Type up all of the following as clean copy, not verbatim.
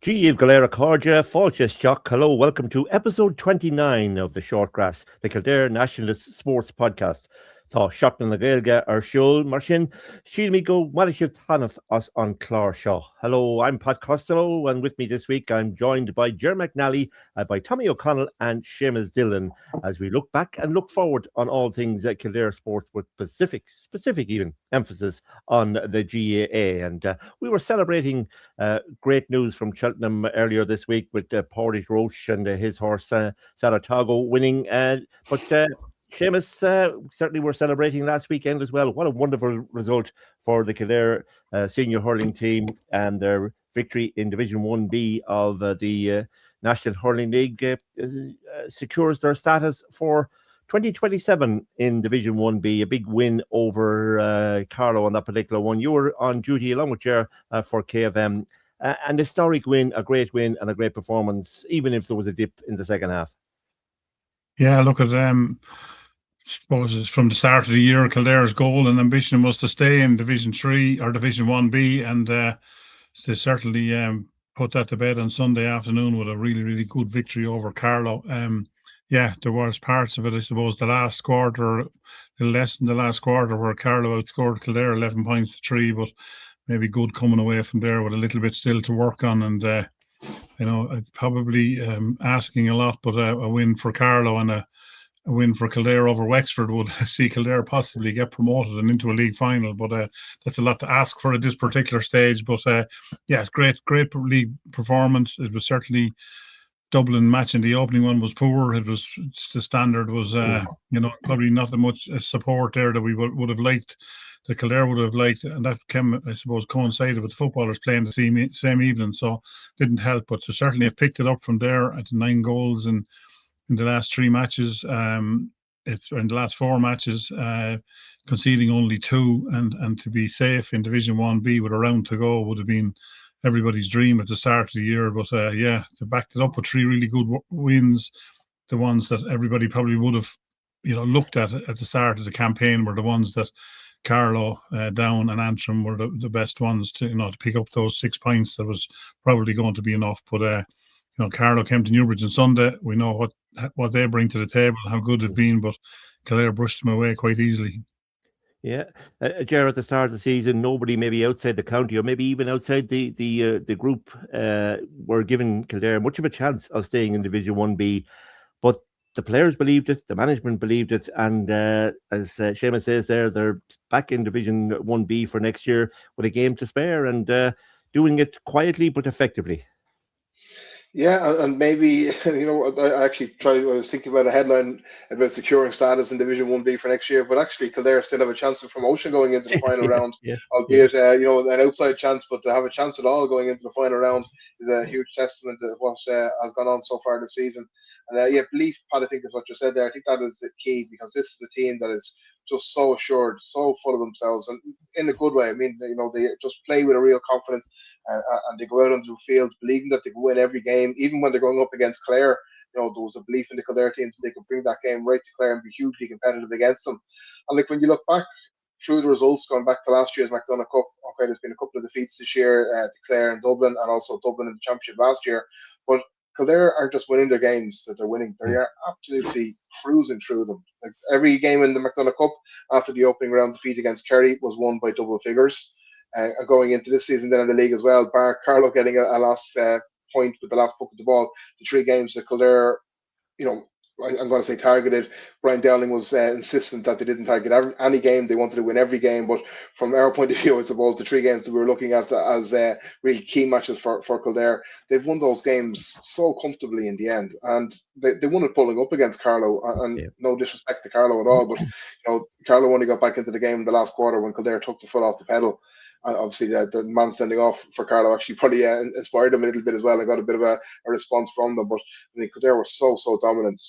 Gíomh Galera Cordia, Fáilte Shock. Hello, welcome to episode 29 of the Shortgrass, the Kildare Nationalist Sports Podcast. Tá seachtain na Gaeilge ar siúl mar sin, síl mí go mhaile tanmh us on Clár Seo. Hello, I'm Pat Costello, and with me this week I'm joined by Ger McNally, by Tommy O'Connell and Seamus Dillon as we look back and look forward on all things Kildare sports with specific even emphasis on the GAA. And we were celebrating great news from Cheltenham earlier this week with Pádraig Roche and his horse Saratoga winning. But Seamus, certainly we're celebrating last weekend as well. What a wonderful result for the Kildare senior hurling team and their victory in Division 1B of the National Hurling League secures their status for 2027 in Division 1B, a big win over Carlow on that particular one. You were on duty along with Ger for KFM. An historic win, a great win and a great performance, even if there was a dip in the second half. Yeah, look at suppose it's from the start of the year, Kildare's goal and ambition was to stay in Division 3 or Division 1B, and they certainly put that to bed on Sunday afternoon with a really, really good victory over Carlow. Yeah, there was parts of it, I suppose, the last quarter, a little less than the last quarter, where Carlow outscored Kildare 11 points to 3, but maybe good coming away from there with a little bit still to work on. And, it's probably asking a lot, but a win for Carlow and a win for Kildare over Wexford would see Kildare possibly get promoted and into a league final, but that's a lot to ask for at this particular stage. But yeah, great league performance. It was certainly Dublin match, and the opening one was poor. It was the standard was probably not that much support there that we would have liked, that Kildare would have liked, and that I suppose coincided with footballers playing the same evening, so didn't help. But to certainly have picked it up from there at 9 goals in the last 3 matches, it's in the last 4 matches, conceding only 2, and to be safe in Division 1B with a round to go would have been everybody's dream at the start of the year. But yeah, they backed it up with 3 really good wins. The ones that everybody probably would have looked at the start of the campaign were the ones that Carlow, Down and Antrim were the best ones to pick up those 6 points. That was probably going to be enough. But Carlow came to Newbridge on Sunday. We know what they bring to the table, how good they've been, but Kildare brushed them away quite easily. Yeah, Ger, at the start of the season, nobody maybe outside the county or maybe even outside the group were giving Kildare much of a chance of staying in Division 1B, but the players believed it, the management believed it, and as Seamus says there, they're back in Division 1B for next year with a game to spare and doing it quietly but effectively. Yeah, and maybe, I was thinking about a headline about securing status in Division 1B for next year, but actually Kildare still have a chance of promotion going into the final round, albeit, an outside chance, but to have a chance at all going into the final round is a huge testament to what has gone on so far this season. And belief, Pat, I think is what you said there. I think that is the key, because this is a team that is just so assured, so full of themselves, and in a good way. I mean, they just play with a real confidence, and they go out onto the field believing that they can win every game, even when they're going up against Clare. There was a belief in the Kildare team that they could bring that game right to Clare and be hugely competitive against them. And when you look back through the results, going back to last year's McDonagh Cup, okay, there's been a couple of defeats this year to Clare and Dublin, and also Dublin in the Championship last year, but Kildare aren't just winning their games that they're winning. They are absolutely cruising through them. Like every game in the McDonagh Cup after the opening round defeat against Kerry was won by double figures. Going into this season, then in the league as well, bar Carlow getting a last point with the last puck of the ball, the 3 games that Kildare, I'm going to say targeted. Brian Dowling was insistent that they didn't target any game. They wanted to win every game. But from our point of view, I suppose the 3 games that we were looking at as really key matches for Kildare, they've won those games so comfortably in the end. And they won it pulling up against Carlow. And no disrespect to Carlow at all, but Carlow only got back into the game in the last quarter when Kildare took the foot off the pedal. And obviously, the man sending off for Carlow actually probably inspired them a little bit as well. I got a bit of a response from them, but Kildare were so dominant,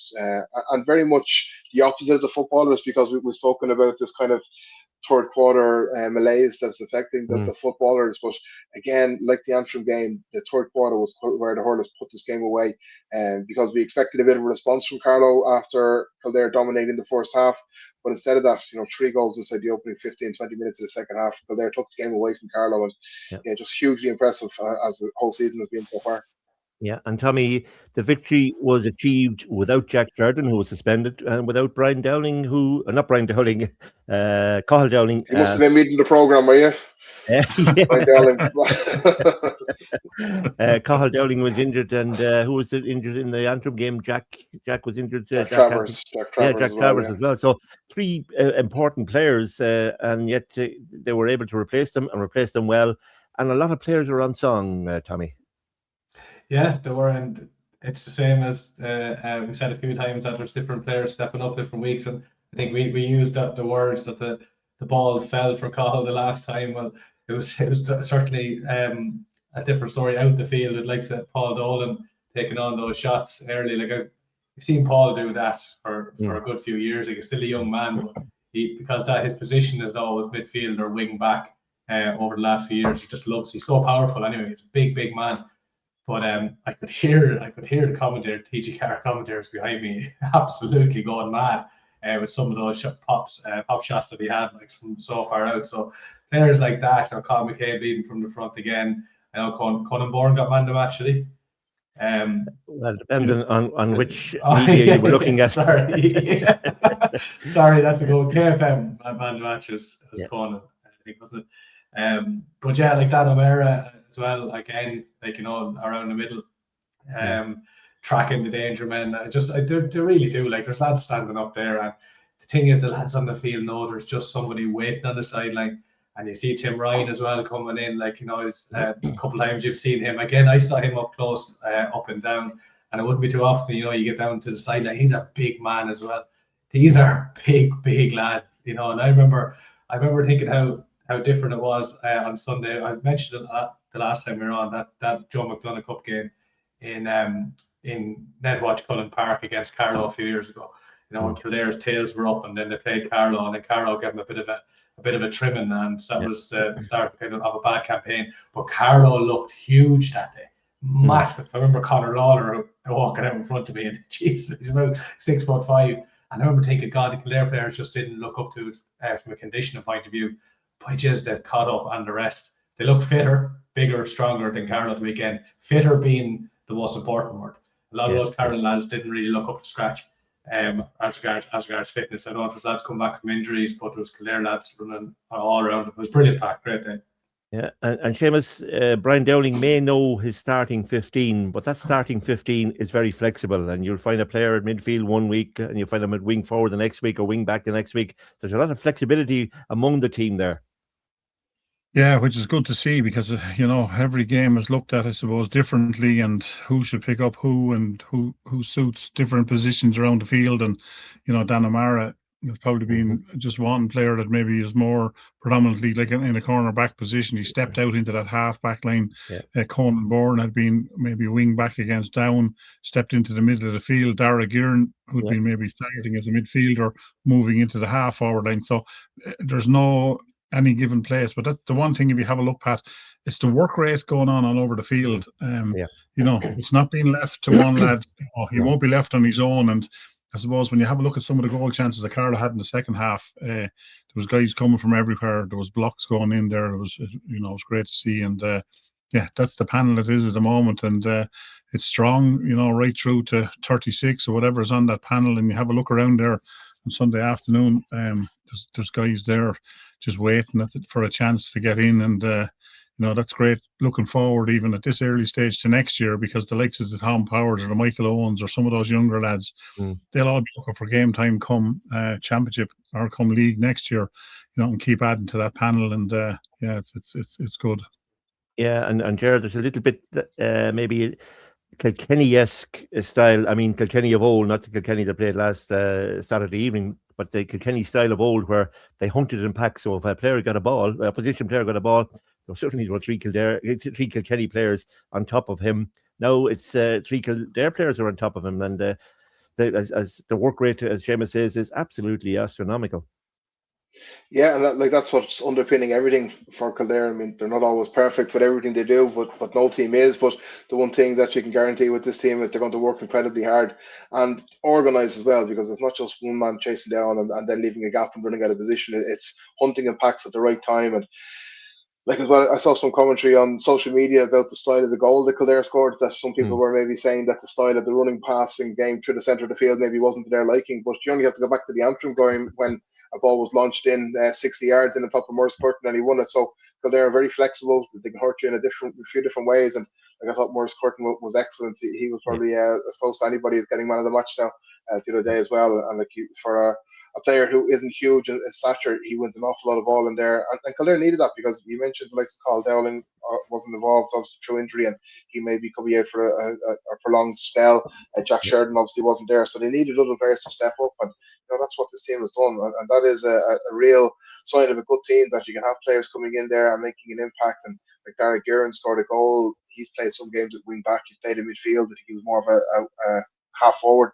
and very much the opposite of the footballers, because we've spoken about this kind of third quarter malaise that's affecting the footballers. But again, like the Antrim game, the third quarter was where the hurlers put this game away, because we expected a bit of a response from Carlow after Kildare dominating the first half. But instead of that, 3 goals inside the opening 15, 20 minutes of the second half, Kildare took the game away from Carlow, and just hugely impressive as the whole season has been so far. Yeah, and Tommy, the victory was achieved without Jack Jordan, who was suspended, and without Brian Dowling, not Brian Dowling, Cathal Dowling. You must have been reading the programme, were you? Brian Dowling. Cathal Dowling was injured, and who was injured in the Antrim game? Jack was injured. Jack Travers. Jack Travers as well. So 3 important players, and yet they were able to replace them and replace them well. And a lot of players are on song, Tommy. Yeah, they were, and it's the same as we said a few times that there's different players stepping up different weeks, and I think we used the words that the ball fell for Cathal the last time. Well, it was certainly a different story out the field. It likes Paul Dolan taking on those shots early. Like I've seen Paul do that for a good few years. Like he's still a young man, but because his position is always midfield or wing back over the last few years. He's so powerful anyway. He's a big man. But I could hear the commentator, TG Carr commentators behind me absolutely going mad with some of those pop shots that he had, like from so far out. So players like that, Colin McCabe leading from the front again. I know Conan Bourne got man of the match, did he? Well, it depends on which media you were looking at. Sorry, sorry, that's a good KFM man of the match was Conan, I think, wasn't it? But yeah, like that O'Meara as well, again, like around the middle, tracking the danger men. They really do. Like there's lads standing up there, and the thing is, the lads on the field know there's just somebody waiting on the sideline. And you see Tim Ryan as well coming in, like it's a couple of times you've seen him. Again, I saw him up close, up and down, and it wouldn't be too often, you get down to the sideline. He's a big man as well. These are big lads, and I remember thinking how different it was on Sunday. I mentioned it the last time we were on that Joe McDonagh Cup game in Netwatch Cullen Park against Carlow a few years ago. When Kildare's tails were up, and then they played Carlow, and then Carlow gave them a bit of a trimming, and that was the start of a bad campaign. But Carlow looked huge that day, massive. I remember Conor Lawler walking out in front of me, and Jesus, he's about 6'5", and I remember thinking, God, the Kildare players just didn't look up to it from a conditioning point of view. By just they caught up, and the rest, they looked fitter, bigger, stronger than Carlow the weekend. Fitter being the most important word. A lot of those Carlow lads didn't really look up to scratch. As regards fitness. I know there's lads come back from injuries, but there was Kildare lads running all around. It was brilliant pack, great day. Yeah, and Seamus, Brian Dowling may know his starting 15, but that starting 15 is very flexible, and you'll find a player at midfield one week, and you'll find them at wing forward the next week, or wing back the next week. There's a lot of flexibility among the team there. Yeah, which is good to see, because every game is looked at, I suppose, differently, and who should pick up who, and who suits different positions around the field. And Dan O'Meara has probably been just one player that maybe is more predominantly like in a corner back position. He stepped out into that half back line. Conan Bourne had been maybe wing back against Down, stepped into the middle of the field. Dara Girn, who'd been maybe starting as a midfielder, moving into the half forward line. So there's no any given place, but that's the one thing, if you have a look at, it's the work rate going on all over the field. It's not being left to one lad. He won't be left on his own. And I suppose when you have a look at some of the goal chances that Carlow had in the second half, there was guys coming from everywhere. There was blocks going in there. It was was great to see. And that's the panel it is at the moment, and it's strong, right through to 36 or whatever is on that panel. And you have a look around there on Sunday afternoon, there's guys there just waiting for a chance to get in, and that's great. Looking forward even at this early stage to next year, because the likes of the Tom Powers or the Michael Owens or some of those younger lads, they'll all be looking for game time come championship or come league next year, and keep adding to that panel. And it's good. Yeah, and Gerard, there's a little bit maybe Kilkenny-esque style. I mean, Kilkenny of old, not the Kilkenny that played last Saturday evening, but the Kilkenny style of old, where they hunted in packs. So if a player got a ball, a opposition player got a ball, there certainly were three Kilkenny players on top of him. Now it's 3 Kildare players are on top of him, and as the work rate, as Seamus says, is absolutely astronomical. Yeah, and that's what's underpinning everything for Kildare. I mean, they're not always perfect with everything they do, but no team is. But the one thing that you can guarantee with this team is they're going to work incredibly hard and organise as well, because it's not just one man chasing down and then leaving a gap and running out of position. It's hunting in packs at the right time. And like as well, I saw some commentary on social media about the style of the goal that Kildare scored, that some people were maybe saying that the style of the running passing game through the centre of the field maybe wasn't to their liking. But you only have to go back to the Antrim game when a ball was launched in 60 yards in the top of Moore's Curtin and he won it. So Kildare are very flexible. They can hurt you in a few different ways. And like, I thought Moore's Curtin was excellent. He was probably as close to anybody as getting man of the match now the other day as well. And like for a player who isn't huge in stature, he wins an awful lot of ball in there. And Kildare needed that, because you mentioned the likes of Carl Dowling wasn't involved, obviously through injury, and he maybe could be out for a prolonged spell. Jack Sheridan obviously wasn't there, so they needed other players to step up, and that's what this team has done. And that is a real sign of a good team, that you can have players coming in there and making an impact. And like Derek Guerin scored a goal. He's played some games at wing back. He's played in midfield. I think he was more of a half forward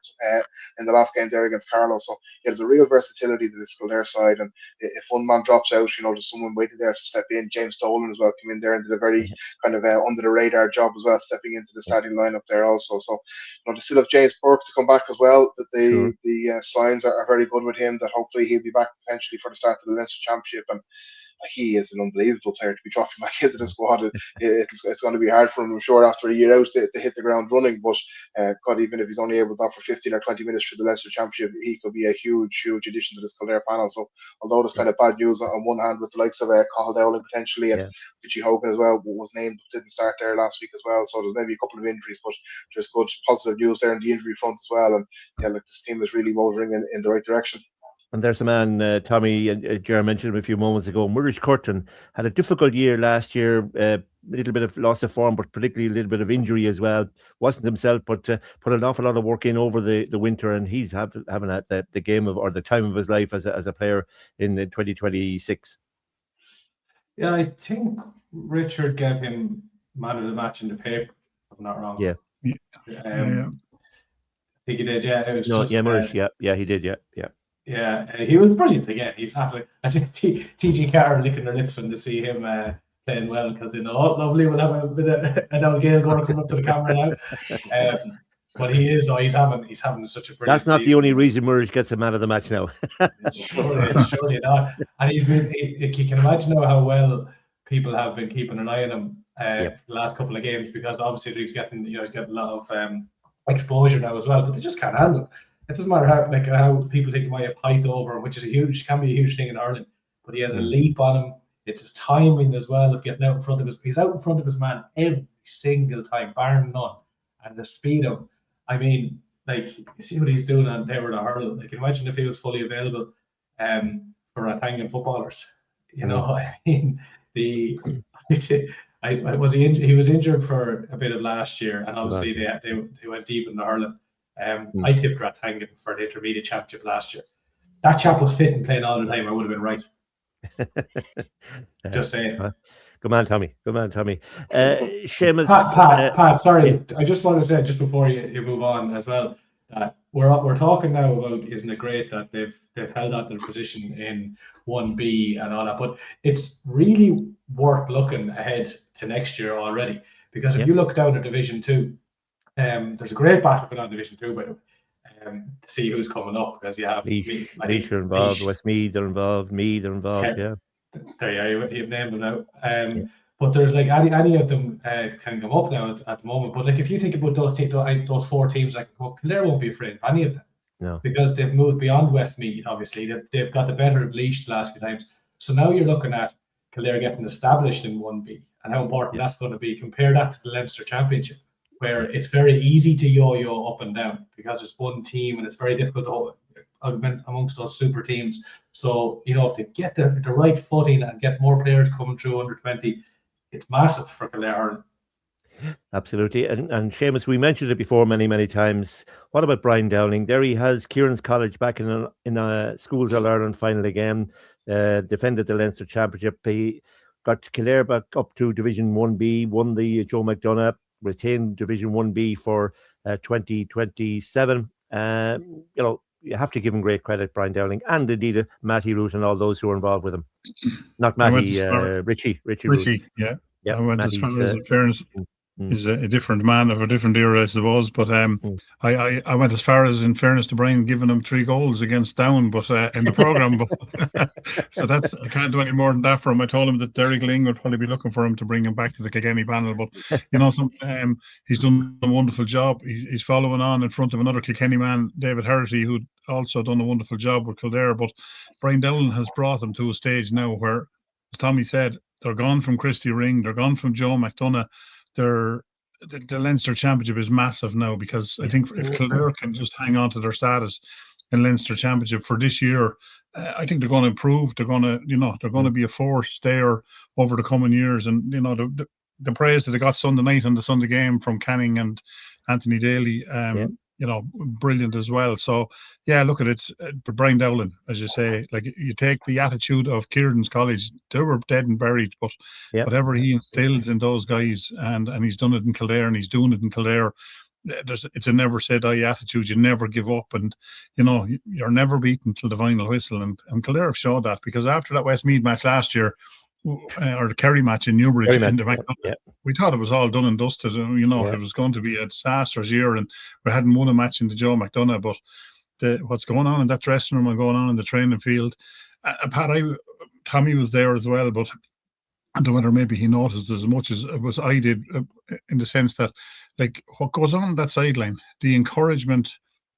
in the last game there against Carlow. So there's a real versatility to this Kildare side, and if one man drops out, there's someone waiting there to step in. James Dowling as well came in there and did a very kind of under the radar job as well, stepping into the starting lineup there also. So they still have James Burke to come back as well. That the signs are very good with him. That hopefully he'll be back potentially for the start of the Leinster Championship. And he is an unbelievable player to be dropping back into the squad. It's going to be hard for him, I'm sure, after a year out to hit the ground running. But God, even if he's only able to offer 15 or 20 minutes through the Leinster Championship, he could be a huge addition to this Kildare panel. So although there's kind of bad news on one hand with the likes of Cathal Dowling potentially, and Richie Hogan as well was named, didn't start there last week as well. So there's maybe a couple of injuries, but there's good positive news there in the injury front as well. And this team is really motoring in the right direction. And there's a man, Tommy, Ger mentioned him a few moments ago. Moore's Curtin had a difficult year last year, a little bit of loss of form, but particularly a little bit of injury as well. Wasn't himself, but put an awful lot of work in over the winter, and he's having the game of, or the time of his life as a player in 2026. Yeah, I think Richard gave him man of the match in the paper, if I'm not wrong. Yeah. I think he did, yeah. It was Moore's, he did, yeah. Yeah, he was brilliant again. He's happy. I think TG Carr licking their lips when they see him playing well, because they know, lovely, we'll have a bit of an old Gael going coming up to the camera now. But he's having such a brilliant That's not season. the only reason Murray gets a man of the match now. surely not. And you can imagine now how well people have been keeping an eye on him the last couple of games, because obviously he's getting a lot of exposure now as well, but they just can't handle it. It doesn't matter how people think he might have height over him, which can be a huge thing in Ireland, but he has a leap on him. It's his timing as well of getting out in front of he's out in front of his man every single time, barring none. And the speed of him, I mean, you see what he's doing on there with a hurl. Imagine if he was fully available for Rathangan footballers. I mean, he was injured for a bit of last year, and obviously they went deep in the hurling. I tipped Rathangan for the intermediate championship last year. That chap was fit and playing all the time. I would have been right. Just saying. Good man, Tommy. Seamus. Pat, sorry. I just wanted to say, just before you move on as well, that we're talking now about, isn't it great that they've held on to the position in 1B and all that, but it's really worth looking ahead to next year already, because if you look down at Division 2, there's a great battle going on Division 2, but to see who's coming up, because you have Laois are involved, Westmeath are involved, Meath are involved, There you've named them now. But there's any of them can come up now at the moment. But if you think about those four teams that can come up, Kildare won't be afraid of any of them. No. Because they've moved beyond Westmeath, obviously. They've got the better of Laois the last few times. So now you're looking at Kildare getting established in 1B, and how important that's going to be. Compare that to the Leinster Championship, where it's very easy to yo-yo up and down because it's one team, and it's very difficult to hold amongst those super teams. So, if they get the right footing and get more players coming through under 20, it's massive for Kildare. Absolutely. And Seamus, we mentioned it before many times. What about Brian Dowling? There he has Kieran's College back in a Schools All Ireland final again, defended the Leinster Championship. He got Kildare back up to Division 1B, won the Joe McDonagh, retained Division 1B for 2027. you have to give him great credit, Brian Dowling, and indeed Matty Root and all those who are involved with him. Not Matty, Richie Root. Yeah. Yeah, I went Matty's, as far as, in fairness, is a different man of a different era, I suppose. But I went as far as, in fairness to Brian, giving him 3 goals against Down, but in the programme. But so I can't do any more than that for him. I told him that Derek Ling would probably be looking for him to bring him back to the Kilkenny panel. But he's done a wonderful job. He's following on in front of another Kilkenny man, David Herity, who'd also done a wonderful job with Kildare. But Brian Dowling has brought them to a stage now where, as Tommy said, they're gone from Christy Ring, they're gone from Joe McDonough. The Leinster Championship is massive now, because I think if Kildare can just hang on to their status in Leinster Championship for this year, I think they're going to improve. They're going to be a force there over the coming years. And the praise that they got Sunday night on the Sunday game from Canning and Anthony Daly, brilliant as well. So yeah, look at it. Brian Dowling, as you say, like, you take the attitude of Kieran's College, they were dead and buried, but whatever he instills in those guys, and he's done it in Kildare, and he's doing it in Kildare. It's a never say die attitude. You never give up, and you're never beaten till the final whistle. And Kildare have showed that, because after that Westmeath match last year, or the Kerry match in Newbridge, we thought it was all done and dusted. It was going to be a disastrous year, and we hadn't won a match in the Joe McDonough. But what's going on in that dressing room and going on in the training field, Tommy was there as well, but I don't know whether maybe he noticed as much as I did, in the sense that, like, what goes on that sideline, the encouragement,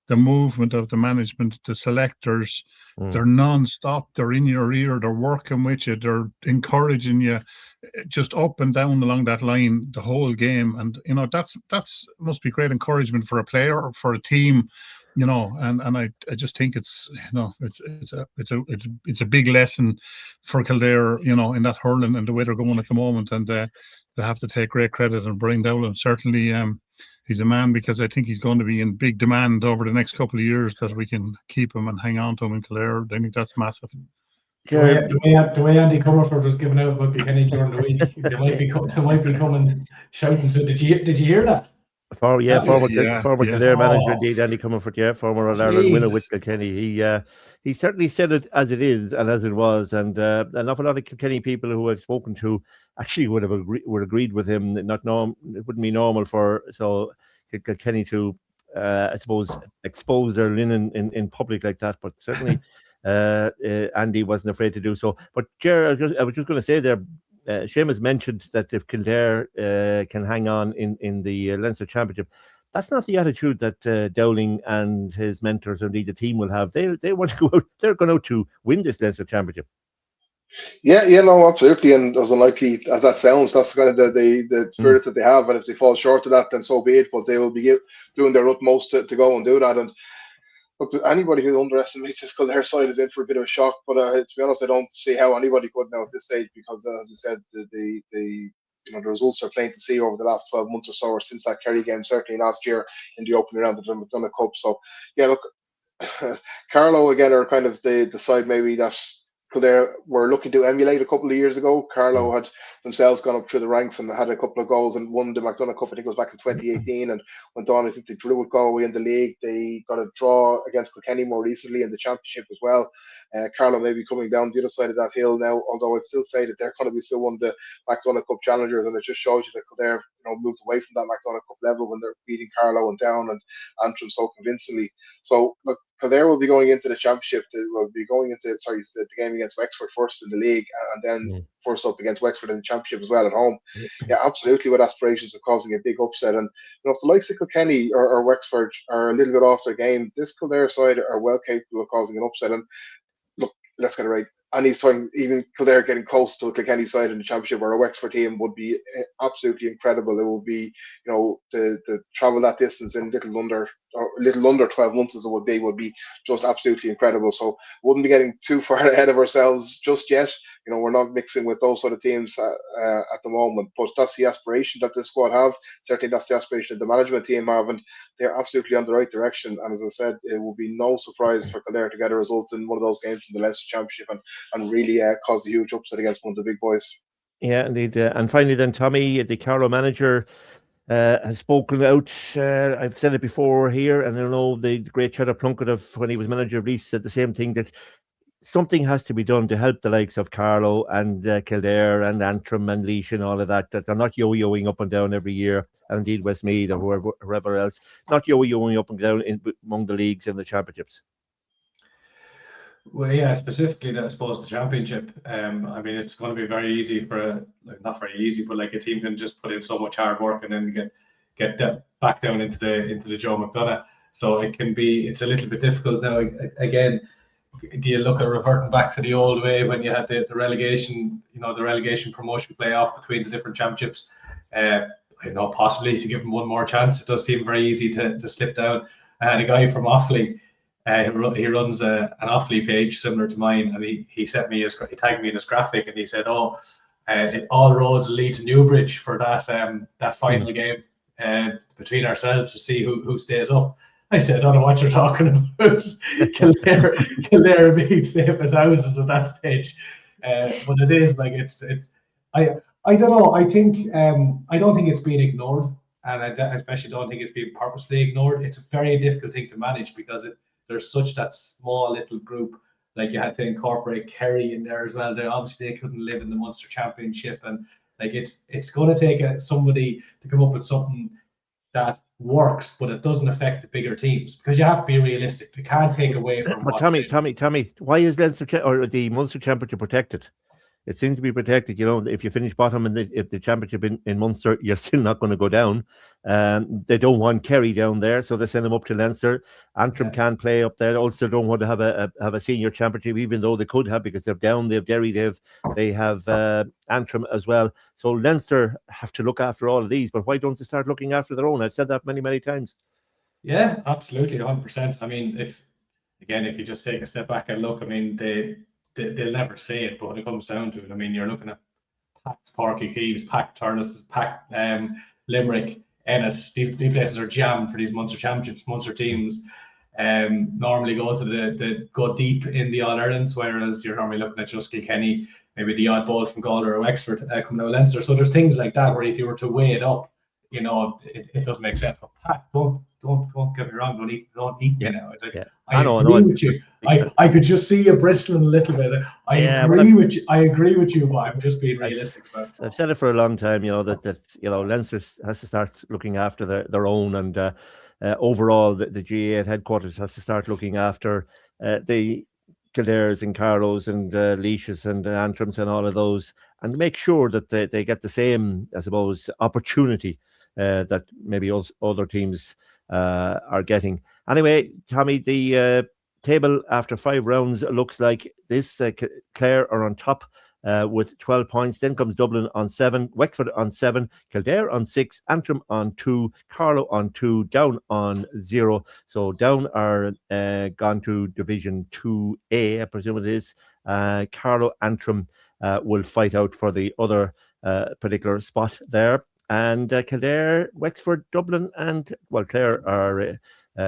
the movement of the management, the selectors, they're non-stop, they're in your ear, they're working with you, they're encouraging you just up and down along that line the whole game. And that's must be great encouragement for a player or for a team, and I just think it's a big lesson for Kildare, in that hurling and the way they're going at the moment. And they have to take great credit. And Brian Dowling, certainly, he's a man, because I think he's going to be in big demand over the next couple of years, that we can keep him and hang on to him in Kildare. I think that's massive. The way Andy Comerford was giving out about Kilkenny during the week, they might be coming shouting. So did you hear that? Former Kildare manager, indeed, Andy Comerford, former All-Ireland winner with Kilkenny. He certainly said it as it is and as it was, and an awful lot of Kilkenny people who I've spoken to actually would agreed with him. It wouldn't be normal for Kilkenny to, I suppose, expose their linen in public like that, but certainly Andy wasn't afraid to do so. But Ger, I was just going to say there, Seamus mentioned that if Kildare can hang on in the Leinster Championship, that's not the attitude that Dowling and his mentors, or indeed the team, will have. They want to go out. They're going out to win this Leinster Championship. Yeah, no, absolutely. And as unlikely as that sounds, that's kind of the spirit that they have. And if they fall short of that, then so be it. But they will be doing their utmost to go and do that. And look, anybody who underestimates this Kildare side is in for a bit of a shock. But to be honest, I don't see how anybody could now at this stage, because as you said, the results are plain to see over the last 12 months or so, or since that Kerry game, certainly last year in the opening round of the McDonagh Cup. So yeah, look, Carlow again are kind of the side maybe that Kildare were looking to emulate a couple of years ago. Carlow had themselves gone up through the ranks and had a couple of goals and won the McDonagh Cup. I think it was back in 2018, and went on. I think they drew with Galway in the league. They got a draw against Kilkenny more recently in the championship as well. Carlow may be coming down the other side of that hill now, although I'd still say that they're going to be still one of the McDonagh Cup challengers, and it just shows you that Kildare moved away from that McDonagh Cup level when they're beating Carlow and Down and Antrim so convincingly. So look, Kildare will be going into the championship. They will be going into the game against Wexford first in the league, and then first up against Wexford in the championship as well at home. Yeah, absolutely, with aspirations of causing a big upset. And if the likes of Kilkenny or Wexford are a little bit off their game, this Kildare side are well capable of causing an upset. And look, let's get it right. Anytime even Kildare getting close to a Kilkenny side in the championship or a Wexford team would be absolutely incredible. It would be, the travel that distance in little under 12 months as it would be just absolutely incredible. So wouldn't be getting too far ahead of ourselves just yet. We're not mixing with those sort of teams at the moment, but that's the aspiration that the squad have. Certainly that's the aspiration that the management team have, and they're absolutely on the right direction. And as I said, it will be no surprise for Kildare to get a result in one of those games in the Leinster Championship and really cause a huge upset against one of the big boys. Yeah, indeed. And finally then, Tommy, the Carlow manager, has spoken out. I've said it before here, and I know the great Cheddar Plunkett when he was manager of Leeds said the same thing, that something has to be done to help the likes of Carlow and Kildare and Antrim and Laois and all of that they're not yo-yoing up and down every year, and indeed Westmeath or whoever else, not yo-yoing up and down among the leagues and the championships. Well, yeah, specifically, I suppose the championship. I mean, it's going to be very easy not very easy, but like a team can just put in so much hard work and then get back down into the Joe McDonagh. So it's a little bit difficult now. Again, do you look at reverting back to the old way when you had the relegation, the relegation promotion playoff between the different championships? Possibly to give them one more chance. It does seem very easy to slip down. I had a guy from Offaly. He runs an Offaly page similar to mine, and he tagged me in his graphic, and he said, all roads lead to Newbridge for that final game between ourselves to see who stays up. I said, I don't know what you're talking about. Kildare being safe as houses at that stage, but it is like it's. I don't know. I think I don't think it's being ignored, and I especially don't think it's being purposely ignored. It's a very difficult thing to manage because there's such that small little group. Like you had to incorporate Kerry in there as well. They couldn't live in the Munster Championship, and like it's going to take somebody to come up with something that works, but it doesn't affect the bigger teams because you have to be realistic. They can't take away from. But Tommy, why is Leinster or the Munster Championship protected? It seems to be protected. If you finish bottom in the championship in Munster, you're still not going to go down. They don't want Kerry down there, so they send them up to Leinster. Antrim can't play up there. Ulster don't want to have a senior championship, even though they could have, because they've Down, they've Derry, they have Antrim as well. So Leinster have to look after all of these. But why don't they start looking after their own? I've said that many times. Yeah, absolutely, 100%. I mean, if you just take a step back and look, I mean, they'll never say it, but when it comes down to it, I mean, you're looking at packed Páirc Uí Chaoimh, packed Thurles, packed Limerick, Ennis. These places are jammed for these Munster championships. Munster teams normally go deep in the All Irelands, whereas you're normally looking at just Kilkenny, maybe the odd ball from Galway or Wexford coming out of Leinster. So there's things like that where if you were to weigh it up, it doesn't make sense. But Pat, don't get me wrong. Don't eat me now. I agree with you. I could just see you bristling a little bit. I agree with you, but I'm just being realistic. I've said it for a long time. That Leinster has to start looking after their own, and overall the GAA headquarters has to start looking after the Kildares and Carlows and Laois and Antrims and all of those, and make sure that they get the same, I suppose, opportunity that maybe other teams are getting. Anyway, Tommy, the table after 5 rounds looks like this. Clare are on top with 12 points. Then comes Dublin on 7, Wexford on 7, Kildare on 6, Antrim on 2, Carlow on 2, Down on 0. So Down are gone to Division 2A, I presume it is. Carlow, Antrim will fight out for the other particular spot there. And Kildare, Wexford, Dublin, and Clare are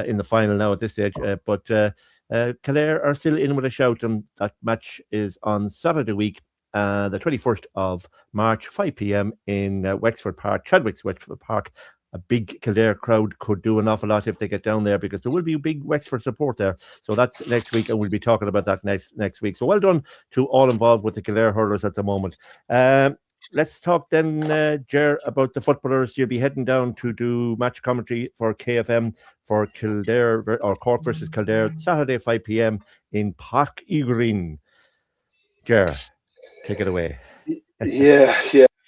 in the final now at this stage. But Kildare are still in with a shout, and that match is on Saturday week, the 21st of March, 5 p.m. in Wexford Park, Chadwick's Wexford Park. A big Kildare crowd could do an awful lot if they get down there, because there will be a big Wexford support there. So that's next week, and we'll be talking about that next week. So well done to all involved with the Kildare hurlers at the moment. Let's talk then, Ger, about the footballers. You'll be heading down to do match commentary for KFM for Kildare or Cork versus Kildare, Saturday 5 p.m. in Páirc Uí Chaoimh. Ger, take it away. Yeah.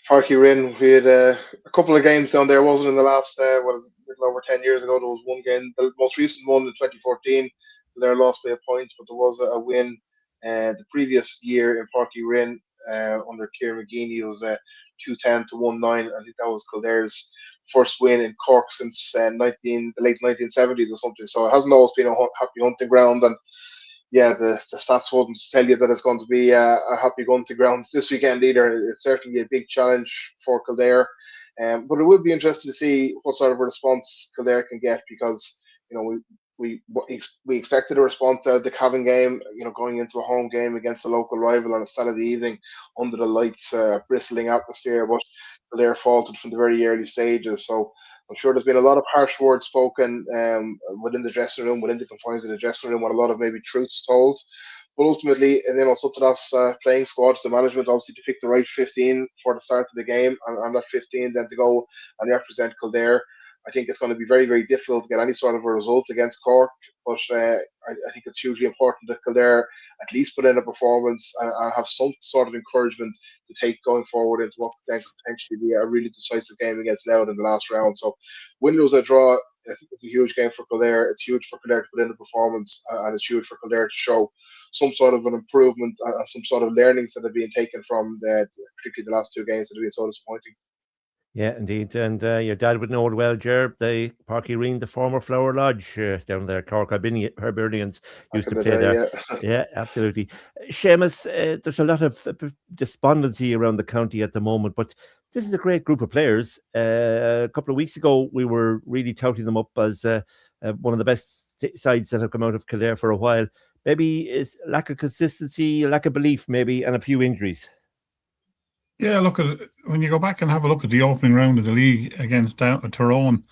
Páirc Uí Chaoimh. We had a couple of games down there. Wasn't in the last, a little over 10 years ago. There was one game, the most recent one in 2014. Kildare lost by a point, but there was a win the previous year in Páirc Uí Chaoimh. Under Kieran McGeaney, it was 210 to 1-9. I think that was Kildare's first win in Cork since the late 1970s or something. So it hasn't always been a happy hunting ground. And yeah, the stats wouldn't tell you that it's going to be a happy hunting ground this weekend either. It's certainly a big challenge for Kildare. But it will be interesting to see what sort of a response Kildare can get, because we expected a response to the Cavan game, going into a home game against a local rival on a Saturday evening under the lights, bristling atmosphere, but Kildare faltered from the very early stages. So I'm sure there's been a lot of harsh words spoken within the dressing room, within the confines of the dressing room, and a lot of maybe truths told. But ultimately, and then also to playing squad, the management obviously to pick the right 15 for the start of the game, and that 15 then to go and represent Kildare. I think it's going to be very, very difficult to get any sort of a result against Cork, but I think it's hugely important that Kildare at least put in a performance and have some sort of encouragement to take going forward into what could potentially be a really decisive game against Louth in the last round. So win, lose, or draw, I think it's a huge game for Kildare. It's huge for Kildare to put in a performance, and it's huge for Kildare to show some sort of an improvement and some sort of learnings that have been taken from particularly the last two games that have been so disappointing. Yeah, indeed. And your dad would know it well, Ger. The Parky Reen, the former Flower Lodge down there, Cork Hibernians used to play there. Yeah, absolutely. Seamus, there's a lot of despondency around the county at the moment, but this is a great group of players. A couple of weeks ago, we were really touting them up as one of the best sides that have come out of Kildare for a while. Maybe it's lack of consistency, lack of belief, maybe, and a few injuries. Yeah, look at it. When you go back and have a look at the opening round of the league against Tyrone,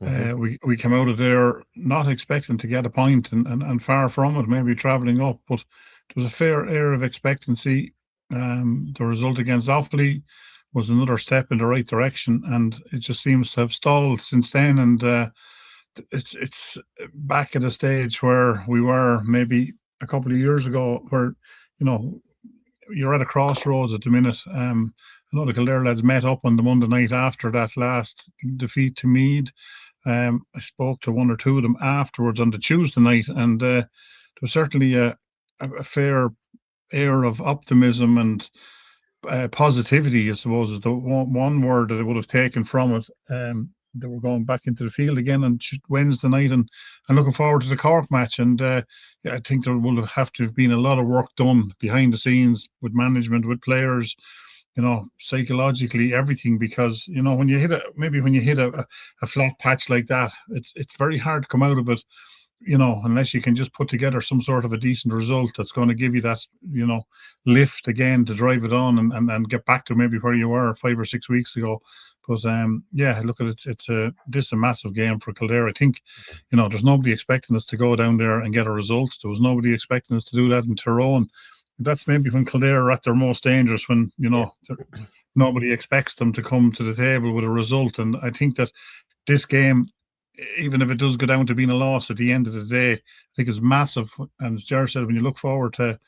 we came out of there not expecting to get a point and far from it, maybe travelling up, but there was a fair air of expectancy. The result against Offaly was another step in the right direction, and it just seems to have stalled since then. And it's back at a stage where we were maybe a couple of years ago, where you're at a crossroads at the minute. I know the Kildare lads met up on the Monday night after that last defeat to Meath. I spoke to one or two of them afterwards on the Tuesday night, and there was certainly a fair air of optimism and positivity, I suppose, is the one word that I would have taken from it. They were going back into the field again on Wednesday night and looking forward to the Cork match. And I think there will have to have been a lot of work done behind the scenes with management, with players, psychologically, everything, because when you hit a flat patch like that, it's very hard to come out of it, unless you can just put together some sort of a decent result that's going to give you that lift again to drive it on and get back to maybe where you were 5 or 6 weeks ago. But look at it. This is a massive game for Kildare. I think there's nobody expecting us to go down there and get a result. There was nobody expecting us to do that in Tyrone. That's maybe when Kildare are at their most dangerous, when nobody expects them to come to the table with a result. And I think that this game, even if it does go down to being a loss at the end of the day, I think it's massive. And as Jared said, when you look forward to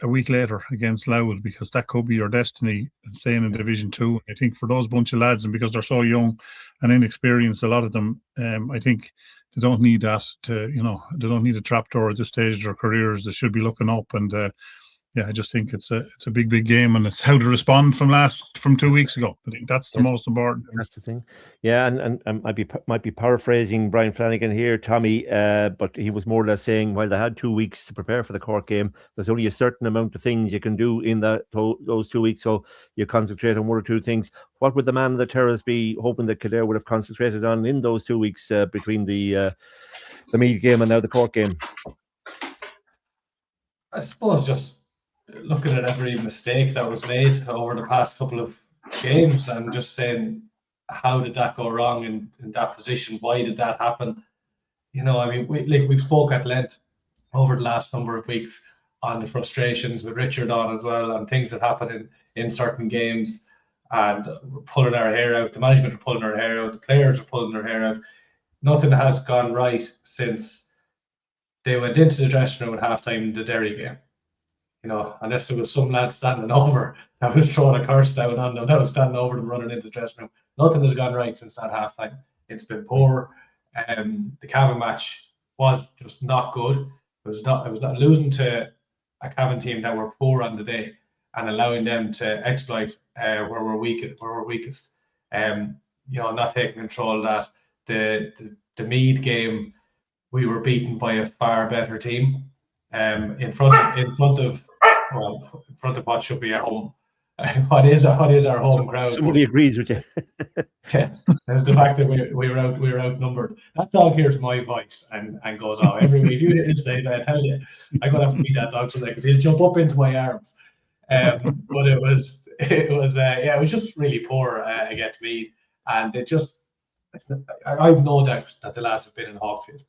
a week later against Louth, because that could be your destiny and staying in Division 2. I think for those bunch of lads, and because they're so young and inexperienced, a lot of them, I think they don't need that they don't need a trapdoor at this stage of their careers. They should be looking up, and I just think it's a big game, and it's how to respond from 2 weeks ago. I think that's the most important thing. That's the thing. Yeah, and might be paraphrasing Brian Flanagan here, Tommy, but he was more or less saying, while they had 2 weeks to prepare for the Cork game, there's only a certain amount of things you can do in those 2 weeks, so you concentrate on one or two things. What would the man of the terrace be hoping that Kildare would have concentrated on in those 2 weeks between the Meath game and now the Cork game? I suppose just looking at every mistake that was made over the past couple of games and just saying, how did that go wrong in that position? Why did that happen? We've spoke at length over the last number of weeks on the frustrations with Richard on as well, and things that happen in certain games, and we're pulling our hair out. The management are pulling their hair out. The players are pulling their hair out. Nothing has gone right since they went into the dressing room at halftime in the Derry game. Unless there was some lad standing over that was throwing a curse down on them, that was standing over them running into the dressing room. Nothing has gone right since that halftime. It's been poor. The Cavan match was just not good. It was not losing to a Cavan team that were poor on the day and allowing them to exploit where we're weakest. Not taking control of that. The Meath game, we were beaten by a far better team. In front of what should be a home what is our home crowd. Somebody agrees with you. Yeah, there's the fact that we were outnumbered. That dog hears my voice and goes off every week. If you didn't say that, I tell you, I'm gonna have to beat that dog someday because he'll jump up into my arms. But it was just really poor against Meath, and I've no doubt that the lads have been in Hawkfield,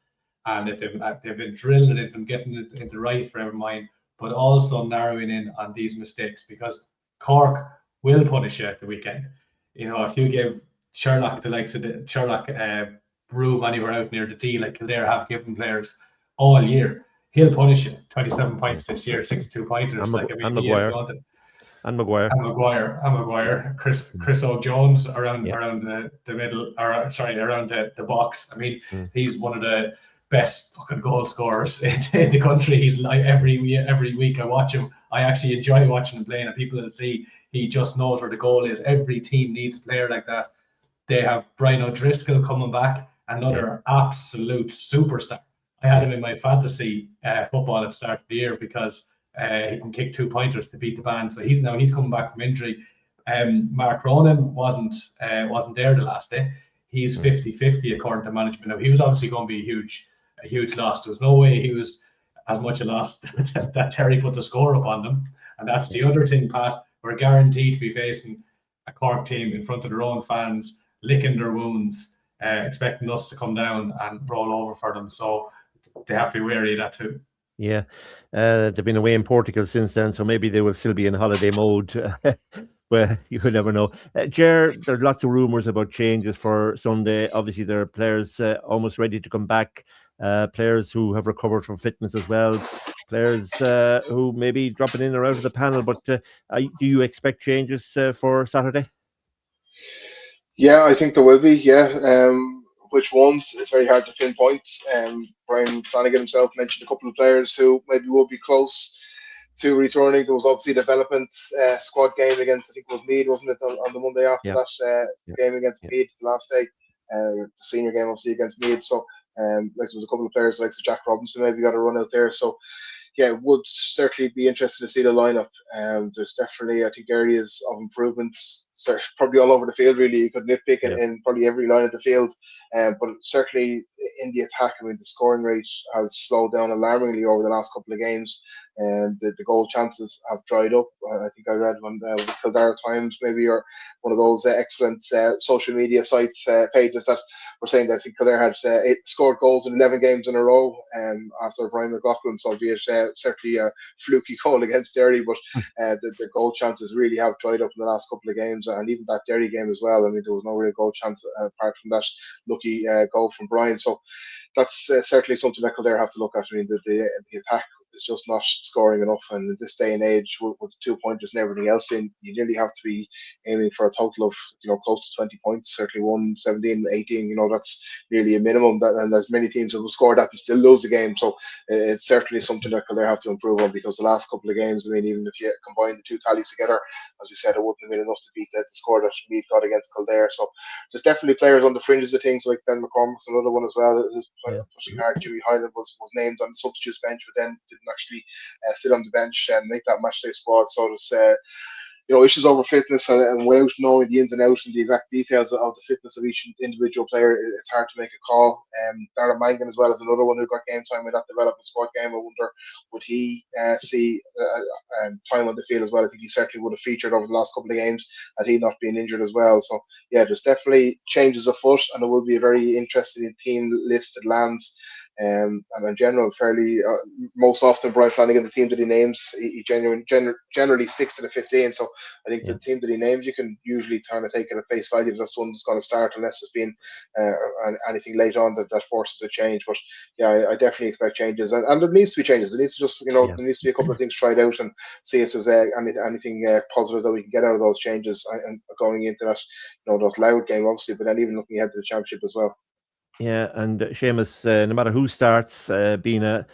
and that they've been drilling into them, getting it into the right frame of mind, but also narrowing in on these mistakes, because Cork will punish you at the weekend. You know, if you give Sherlock the likes of the Sherlock room anywhere out near the D like Kildare have given players all year, he'll punish you. 27 points this year, 62 pointers. And Maguire. Chris O'Jones around the middle, or sorry, around the box. I mean, he's one of the best fucking goal scorers in the country. He's like every week I watch him. I actually enjoy watching him playing, and people will see he just knows where the goal is. Every team needs a player like that. They have Brian O'Driscoll coming back, another absolute superstar. I had him in my fantasy football at the start of the year because he can kick 2-pointers to beat the band. So he's coming back from injury. Mark Ronan wasn't there the last day. He's 50-50 according to management. Now, he was obviously going to be a huge loss. There was no way he was as much a loss that Terry put the score up on them. And that's the other thing, Pat. We're guaranteed to be facing a Cork team in front of their own fans, licking their wounds, expecting us to come down and roll over for them. So they have to be wary of that too. Yeah, they've been away in Portugal since then, so maybe they will still be in holiday mode. Well, you could never know. Ger, there are lots of rumours about changes for Sunday. Obviously, there are players almost ready to come back, players who have recovered from fitness as well, players who may be dropping in or out of the panel. But do you expect changes for Saturday? Yeah, I think there will be. Yeah, which ones? It's very hard to pinpoint. Brian Flanagan himself mentioned a couple of players who maybe will be close to returning. There was obviously development squad game against, I think it was Meath, wasn't it, on the Monday after that game against Meath, the last day, the senior game obviously against Meath. So like there was a couple of players like Jack Robinson maybe got a run out there. So yeah, it would certainly be interesting to see the lineup. There's definitely, I think, areas of improvements, probably all over the field, really. You could nitpick in probably every line of the field. But certainly in the attack, I mean, the scoring rate has slowed down alarmingly over the last couple of games. And the goal chances have dried up. I think I read one Kildare Times, maybe, or one of those excellent social media sites pages that were saying that I think Kildare had scored goals in 11 games in a row after Brian McLaughlin, so albeit certainly a fluky goal against Derry, but the goal chances really have dried up in the last couple of games, and even that Derry game as well. I mean, there was no real goal chance apart from that lucky goal from Brian. So that's certainly something that Kildare have to look at. I mean, the attack is just not scoring enough, and in this day and age with the 2-pointers and everything else in, you nearly have to be aiming for a total of close to 20 points, certainly 17, 18. That's nearly a minimum. And there's many teams that will score that and still lose the game. So it's certainly something that Kildare have to improve on, because the last couple of games, I mean, even if you combine the two tallies together, as we said, it wouldn't have been enough to beat the score that Meath got against Kildare. So there's definitely players on the fringes of things, like Ben McCormick's another one as well, who's pushing hard. Jimmy Hyland was named on the substitutes bench, but then didn't actually sit on the bench and make that matchday squad. So there's issues over fitness, and without knowing the ins and outs and the exact details of the fitness of each individual player, it's hard to make a call. Darren Mangan as well is another one who got game time in that development squad game. I wonder, would he see time on the field as well? I think he certainly would have featured over the last couple of games had he not been injured as well. So yeah, there's definitely changes afoot, and it will be a very interesting team list that lands. And in general, fairly most often Brian Flanagan, the team that he names, he generally sticks to the 15. So I think the team that he names, you can usually kind of take it at face value. That's the one that's going to start, unless there's been anything late on that forces a change. But yeah, I definitely expect changes, and there needs to be changes. There needs to just there needs to be a couple of things tried out and see if there's anything positive that we can get out of those changes, and going into that that Loud game obviously, but then even looking ahead to the championship as well. Yeah, and Seamus, no matter who starts, being a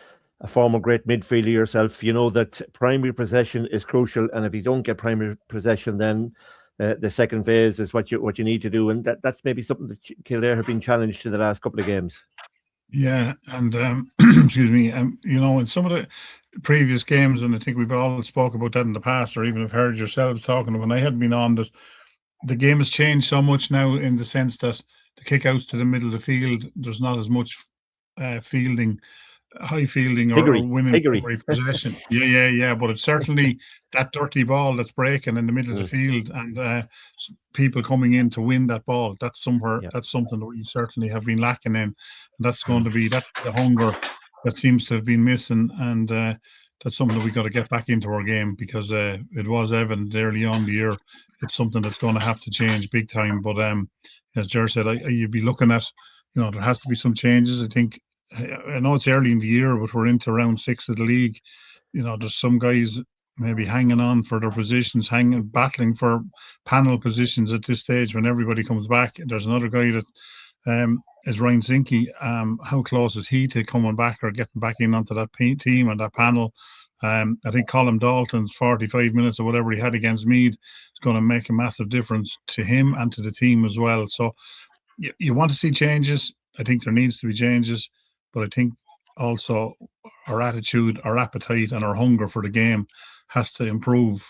former great midfielder yourself, you know that primary possession is crucial, and if you don't get primary possession, then the second phase is what you need to do, and that's maybe something that Kildare have been challenged to the last couple of games. Yeah, and excuse me, in some of previous games, and I think we've all spoke about that in the past, or even have heard yourselves talking when I had been on, that the game has changed so much now in the sense that the kickouts to the middle of the field, there's not as much fielding, high fielding or winning every possession. Yeah. But it's certainly that dirty ball that's breaking in the middle of the field, and people coming in to win that ball. That's something that we certainly have been lacking in, and that's going to be the hunger that seems to have been missing, and that's something that we got to get back into our game, because it was evident early on the year. It's something that's going to have to change big time. But as Ger said, you'd be looking at, there has to be some changes. I think, I know it's early in the year, but we're into round 6 of the league. There's some guys maybe hanging on for their positions, battling for panel positions at this stage when everybody comes back. There's another guy that is Ryan Zinke. How close is he to coming back or getting back in onto that team and that panel? I think Colin Dalton's 45 minutes or whatever he had against Meath is going to make a massive difference to him and to the team as well. So you want to see changes. I think there needs to be changes, but I think also our attitude, our appetite, and our hunger for the game has to improve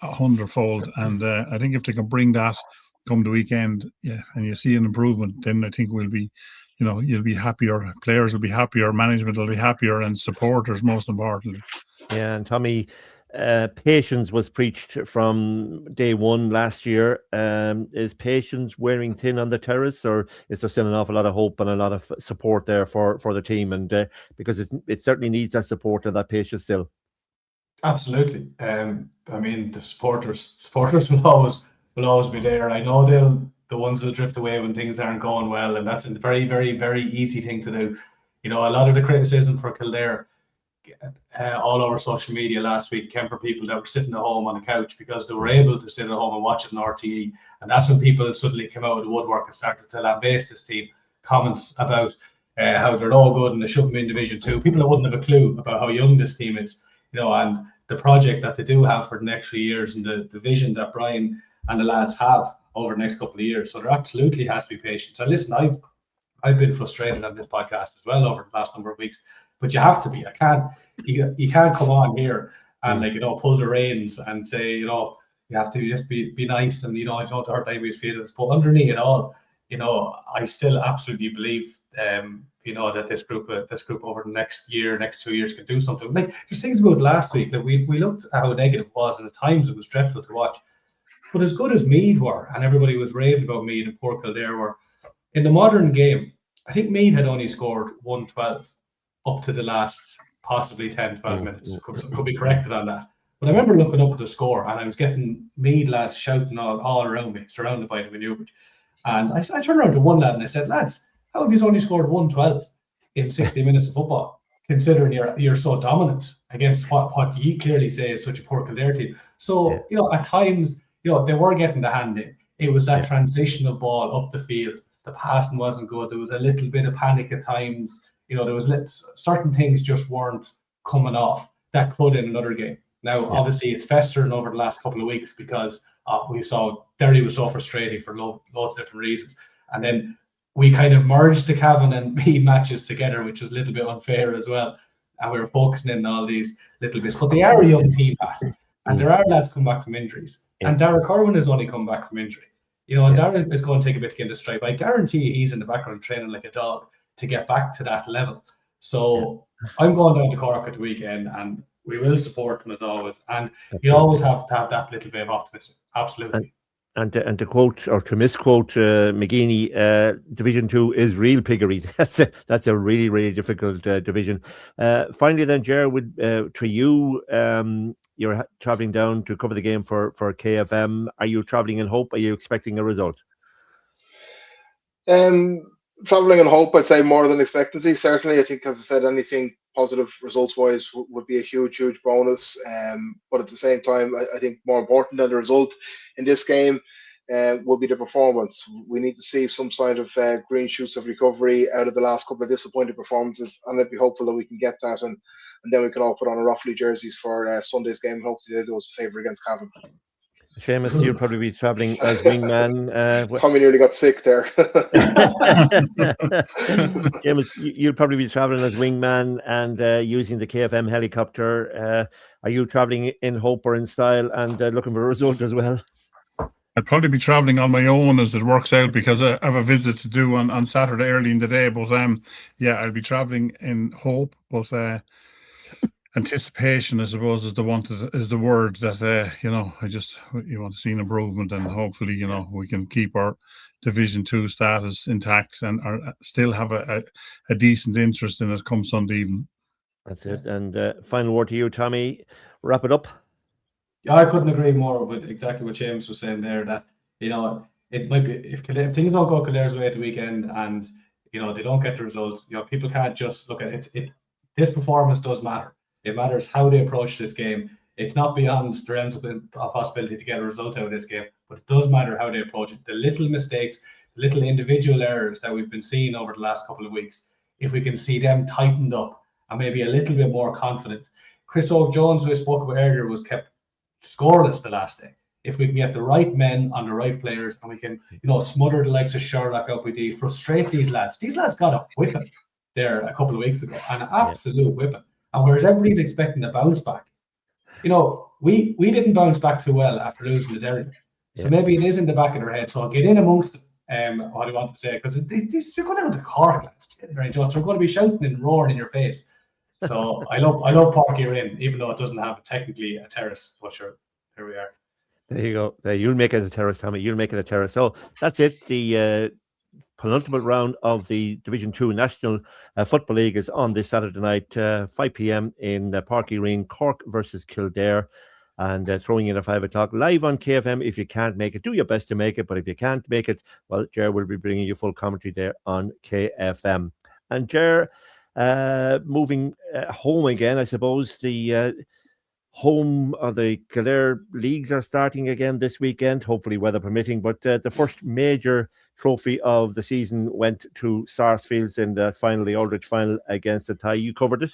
100-fold. And I think if they can bring that come the weekend, and you see an improvement, then I think we'll be, you'll be happier. Players will be happier. Management will be happier, and supporters most importantly. Yeah, and Tommy, patience was preached from day one last year. Is patience wearing thin on the terrace, or is there still an awful lot of hope and a lot of support there for the team? And because it certainly needs that support and that patience still. Absolutely. I mean, the supporters will always be there. I know the ones that drift away when things aren't going well, and that's a very, very, very easy thing to do. A lot of the criticism for Kildare all over social media last week came from people that were sitting at home on the couch because they were able to sit at home and watch it on RTE. And that's when people suddenly came out of the woodwork and started to lambaste this team. Comments about how they're no good and they shouldn't be in Division 2. People that wouldn't have a clue about how young this team is, and the project that they do have for the next few years, and the vision that Brian and the lads have over the next couple of years. So there absolutely has to be patience. And listen, I've been frustrated on this podcast as well over the last number of weeks, but you have to be. You can't come on here and pull the reins and say, you have to just be nice, and I don't hurt anybody's feelings. But underneath it all, I still absolutely believe that this group over the next 2 years can do something. Like, there's things about last week that we looked at how negative it was, and at times it was dreadful to watch. But as good as Meath were, and everybody was raving about Meath and poor Kildare were, in the modern game, I think Meath had only scored 112 up to the last possibly 10-12 minutes. Could be corrected on that. But I remember looking up at the score, and I was getting Meath lads shouting all around me, surrounded by the manoeuvre. And I turned around to one lad and I said, lads, how have you only scored 112 in 60 minutes of football, considering you're so dominant against what you clearly say is such a poor Kildare team? So, at times, they were getting the hand in. It was that transitional ball up the field. The passing wasn't good. There was a little bit of panic at times. There was certain things just weren't coming off that could in another game. Now, obviously, it's festering over the last couple of weeks because we saw Derry was so frustrating for loads of different reasons. And then we kind of merged the Cavan and Meath matches together, which was a little bit unfair as well. And we were focusing in on all these little bits. But they are a young team, Pat. And there are lads come back from injuries. And Darragh Corwin has only come back from injury. And Darren is going to take a bit to get into stride. I guarantee he's in the background training like a dog to get back to that level. So I'm going down to Cork at the weekend, and we will support them as always. And you always have to have that little bit of optimism. Absolutely. And to quote or to misquote McGeaney, Division 2 is real piggery. That's a really, really difficult division. Finally, then, Ger, to you, you're traveling down to cover the game for KFM. Are you traveling in hope? Are you expecting a result? Traveling in hope, I'd say more than expectancy. Certainly, I think, as I said, anything positive results-wise would be a huge, huge bonus. But at the same time, I think more important than the result in this game will be the performance. We need to see some sign of green shoots of recovery out of the last couple of disappointing performances, and I'd be hopeful that we can get that, and then we can all put on our Offaly jerseys for Sunday's game, and hopefully they do us a favour against Cavan. Seamus, you'll probably be travelling as wingman. Tommy nearly got sick there. Seamus, you'll probably be travelling as wingman and using the KFM helicopter. Are you travelling in hope or in style and looking for a result as well? I'd probably be travelling on my own as it works out, because I have a visit to do on Saturday early in the day. But yeah, I'll be travelling in hope, but anticipation, I suppose, is the word that you want to see an improvement, and hopefully we can keep our Division 2 status intact and still have a decent interest in it come Sunday evening. That's it. And final word to you, Tommy. Wrap it up. Yeah, I couldn't agree more with exactly what James was saying there, that it might be, if things don't go Kildare's way at the weekend and they don't get the result, people can't just look at it. This performance does matter. It matters how they approach this game. It's not beyond the realms of possibility to get a result out of this game, but it does matter how they approach it. The little mistakes, the little individual errors that we've been seeing over the last couple of weeks, if we can see them tightened up and maybe a little bit more confident. Chris O'Jones, who I spoke about earlier, was kept scoreless the last day. If we can get the right men on the right players, and we can, smother the likes of Sherlock up with frustrate these lads. These lads got a whipping there a couple of weeks ago, an absolute whipping. And whereas everybody's expecting a bounce back, we didn't bounce back too well after losing to Derry. So maybe it is in the back of their head. So I'll get in amongst what I want to say, because they're going down to Cork, lads. They're going to be shouting and roaring in your face. So I love Park here in, even though it doesn't have technically a terrace. But sure, here we are. There you go. You'll make it a terrace, Tommy. You'll make it a terrace. So that's it. The penultimate round of the Division 2 National Football League is on this Saturday night, 5 p.m. in Parky Green, Cork versus Kildare. And throwing in at 5 o'clock live on KFM. If you can't make it, do your best to make it. But if you can't make it, well, Ger will be bringing you full commentary there on KFM. And Ger, moving home again, I suppose the home of the Kildare leagues are starting again this weekend, hopefully weather permitting. But the first major trophy of the season went to Sarsfields in the Aldridge final against the Thai. You covered it?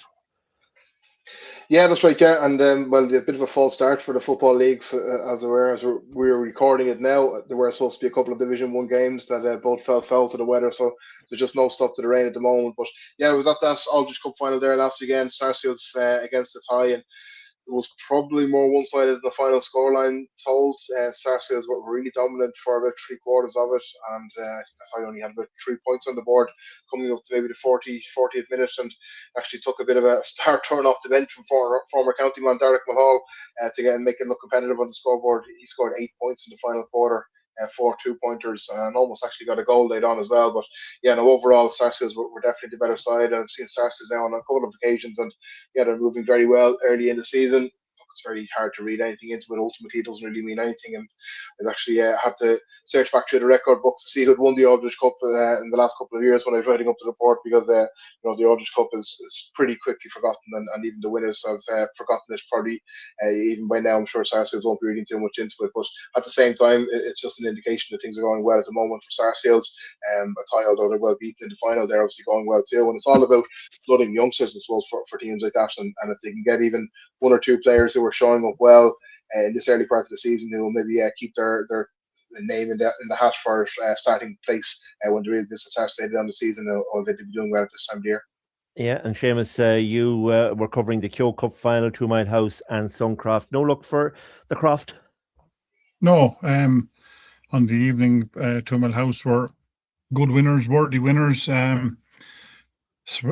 Yeah, that's right. Yeah, and a bit of a false start for the football leagues, as we're recording it now. There were supposed to be a couple of Division 1 games that both fell foul to the weather, so there's just no stop to the rain at the moment. But yeah, it was at that Aldridge Cup final there last weekend, Sarsfields against the Thai, and it was probably more one-sided than the final scoreline told. Sarsfields were really dominant for about 3/4 of it, and I only had about 3 points on the board coming up to maybe the 40th minute, and actually took a bit of a start turn off the bench from former county man Derek Mulhall to make it look competitive on the scoreboard. He scored 8 points in the final quarter. 4 2-pointers, and almost actually got a goal laid on as well. But yeah, no, overall, Sarsfields were definitely the better side. I've seen Sarsfields now on a couple of occasions, and yeah, they're moving very well early in the season. It's very hard to read anything into it. Ultimately, it doesn't really mean anything. And I actually had to search back through the record books to see who had won the Aldridge Cup in the last couple of years when I was writing up the report, because the Aldridge Cup is pretty quickly forgotten, and even the winners have forgotten it probably even by now. I'm sure Sarsfields won't be reading too much into it, but at the same time, it's just an indication that things are going well at the moment for Sarsfields. A Thai, although they're well beaten in the final, they're obviously going well too. And it's all about flooding youngsters, I suppose, for teams like that. And if they can get even 1 or 2 players who are showing up well in this early part of the season, who will maybe keep their name in the hat for starting place when the real business starts later on the season, or they'll be doing well at this time of the year. Yeah, and Seamus, you were covering the Kyo Cup final, 2 Mile House and Suncroft. No luck for the Croft? No, on the evening, 2 Mile House were good winners, worthy winners.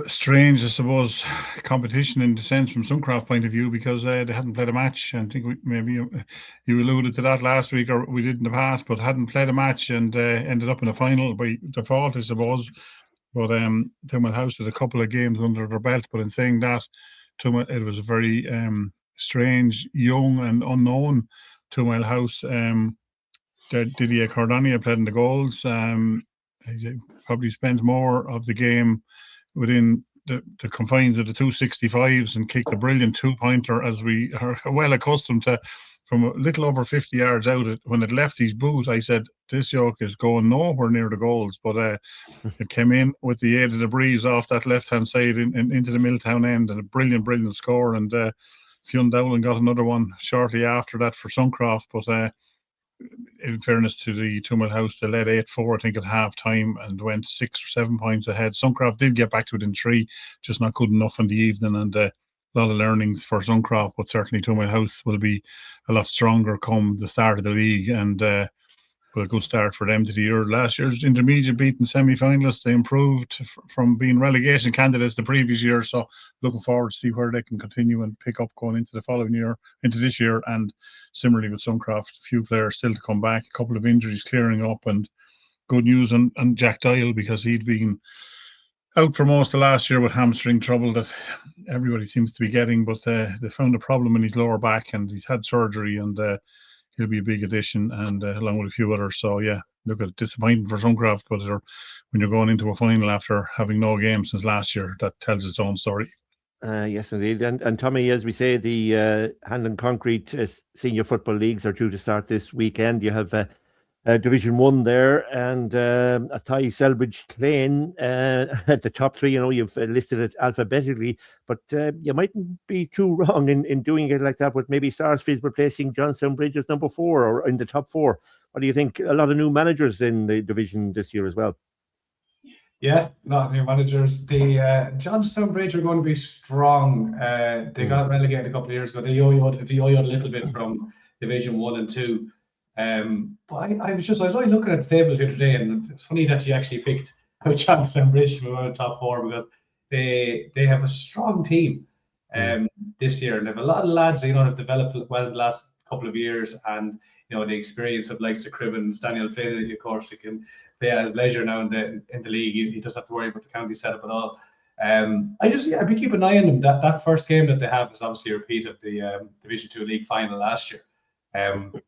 Strange, I suppose, competition in the sense from Suncroft point of view, because they hadn't played a match. I think maybe you alluded to that last week, or we did in the past, but hadn't played a match and ended up in the final by default, I suppose. But 2 Mile House had a couple of games under their belt. But in saying that, it was a very strange, young and unknown 2 Mile House. Didier Cordania played in the goals. He probably spent more of the game within the confines of the 265s and kicked a brilliant 2-pointer, as we are well accustomed to, from a little over 50 yards out. When it left his boot, I said, this yoke is going nowhere near the goals. But it came in with the aid of the breeze off that left-hand side into the Milltown end, and a brilliant score. And Dowling got another one shortly after that for Suncroft. But in fairness to the 2 Mile House, they led 8-4, I think, at half time and went 6 or 7 points ahead. Suncroft did get back to it in 3, just not good enough in the evening. And a lot of learnings for Suncroft, but certainly 2 Mile House will be a lot stronger come the start of the league. And but a good start for them to the year. Last year's intermediate beaten semi-finalists, they improved from being relegation candidates the previous year. So looking forward to see where they can continue and pick up going into the following year, into this year. And similarly with Suncroft, a few players still to come back, a couple of injuries clearing up, and good news on Jack Doyle, because he'd been out for most of last year with hamstring trouble that everybody seems to be getting, but they found a problem in his lower back and he's had surgery, and he'll be a big addition, and along with a few others. So yeah, look, at disappointing for Suncroft, but when you're going into a final after having no game since last year, that tells its own story. Yes, indeed. And Tommy, as we say, the Hand and Concrete senior football leagues are due to start this weekend. You have Division 1 there, and Athy, Selbridge, Clane at the top 3. You know, you've listed it alphabetically, but you mightn't be too wrong in doing it like that, with maybe Sarsfield replacing Johnstown Bridge as number 4 or in the top 4. What do you think? A lot of new managers in the division this year as well. Yeah, not new managers. The Johnstown Bridge are going to be strong. They got relegated a couple of years ago. They yo-yoed a little bit from Division 1 and 2. But I was only looking at the table here today, and it's funny that you actually picked out Johnstown Bridge for one of the top 4, because they have a strong team this year, and they have a lot of lads that have developed well in the last couple of years, and the experience of likes of Cribbins, Daniel Flynn, of course, he can play at his leisure now in the league. He doesn't have to worry about the county setup at all. I'd be keeping an eye on them. That first game that they have is obviously a repeat of the Division 2 league final last year.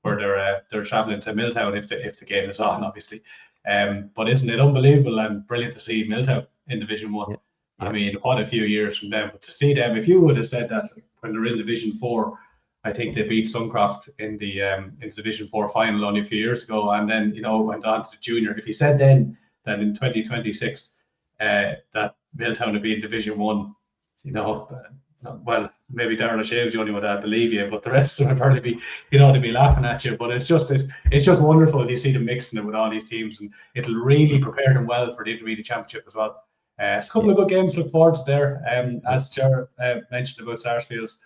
Where they're travelling to Milltown if the game is on, obviously. But isn't it unbelievable and brilliant to see Milltown in Division 1? Yeah. I mean, what a few years from them. But to see them, if you would have said that when they're in Division 4, I think they beat Suncroft in the Division 4 final only a few years ago, and then went on to the junior. If he said then that in 2026 that Milltown would be in Division 1, well, maybe Darrell O'Shea's the only one that believe you, but the rest of them would probably be, they'd be laughing at you. But it's just wonderful. You see them mixing it with all these teams, and it'll really prepare them well for the intermediate championship as well. It's a couple of good games to look forward to there. As Ger mentioned about Sarsfields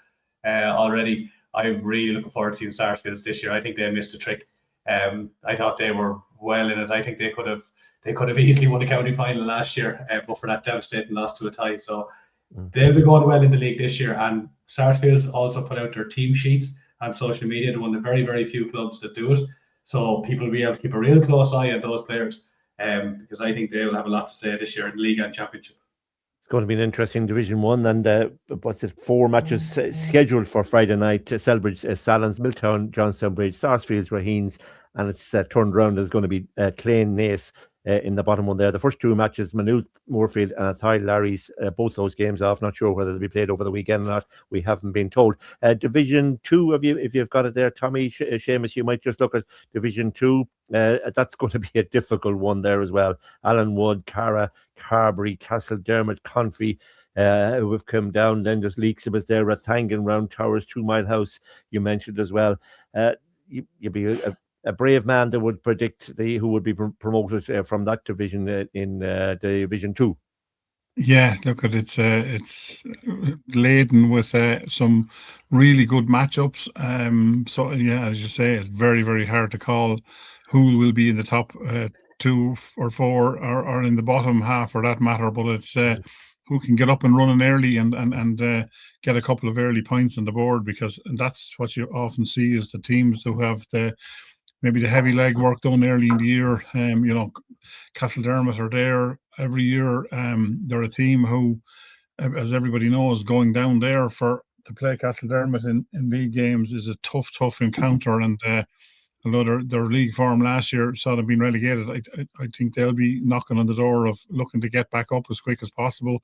already, I'm really looking forward to seeing Sarsfields this year. I think they missed a trick. I thought they were well in it. I think they could have easily won the county final last year, but for that devastating loss to Athy. So they'll be going well in the league this year. And Sarsfields also put out their team sheets on social media. They're one of the very, very few clubs that do it. So people will be able to keep a real close eye on those players, because I think they will have a lot to say this year in the league and championship. It's going to be an interesting Division 1, and 4 matches scheduled for Friday night. Selbridge, Salons, Milltown, Johnstown Bridge, Sarsfields, Raheens, and it's turned around. There's going to be Clane, Naas in the bottom one there. The first 2 matches, Maynooth, Moorfield and Athy, Larry's, both those games off. Not sure whether they'll be played over the weekend or not. We haven't been told. Division 2, if you've got it there, Tommy, Seamus, you might just look at Division 2. That's going to be a difficult one there as well. Alan Wood, Cara, Carberry, Castledermot, Confrey, who have come down. Then there's Leaksabas there, Rathangan, Round Towers, 2 Mile House, you mentioned as well. You'd be a brave man that would predict who would be promoted from that division in Division 2. Yeah, look at it's laden with some really good matchups. So yeah, as you say, it's very, very hard to call who will be in the top 2 or 4 or in the bottom half for that matter. But it's who can get up and running early and get a couple of early points on the board, because that's what you often see is the teams who have maybe the heavy leg work done early in the year. Castledermot are there every year. They're a team who, as everybody knows, going down there to play Castledermot in league games is a tough encounter. And although their league form last year saw them being relegated, I think they'll be knocking on the door of looking to get back up as quick as possible.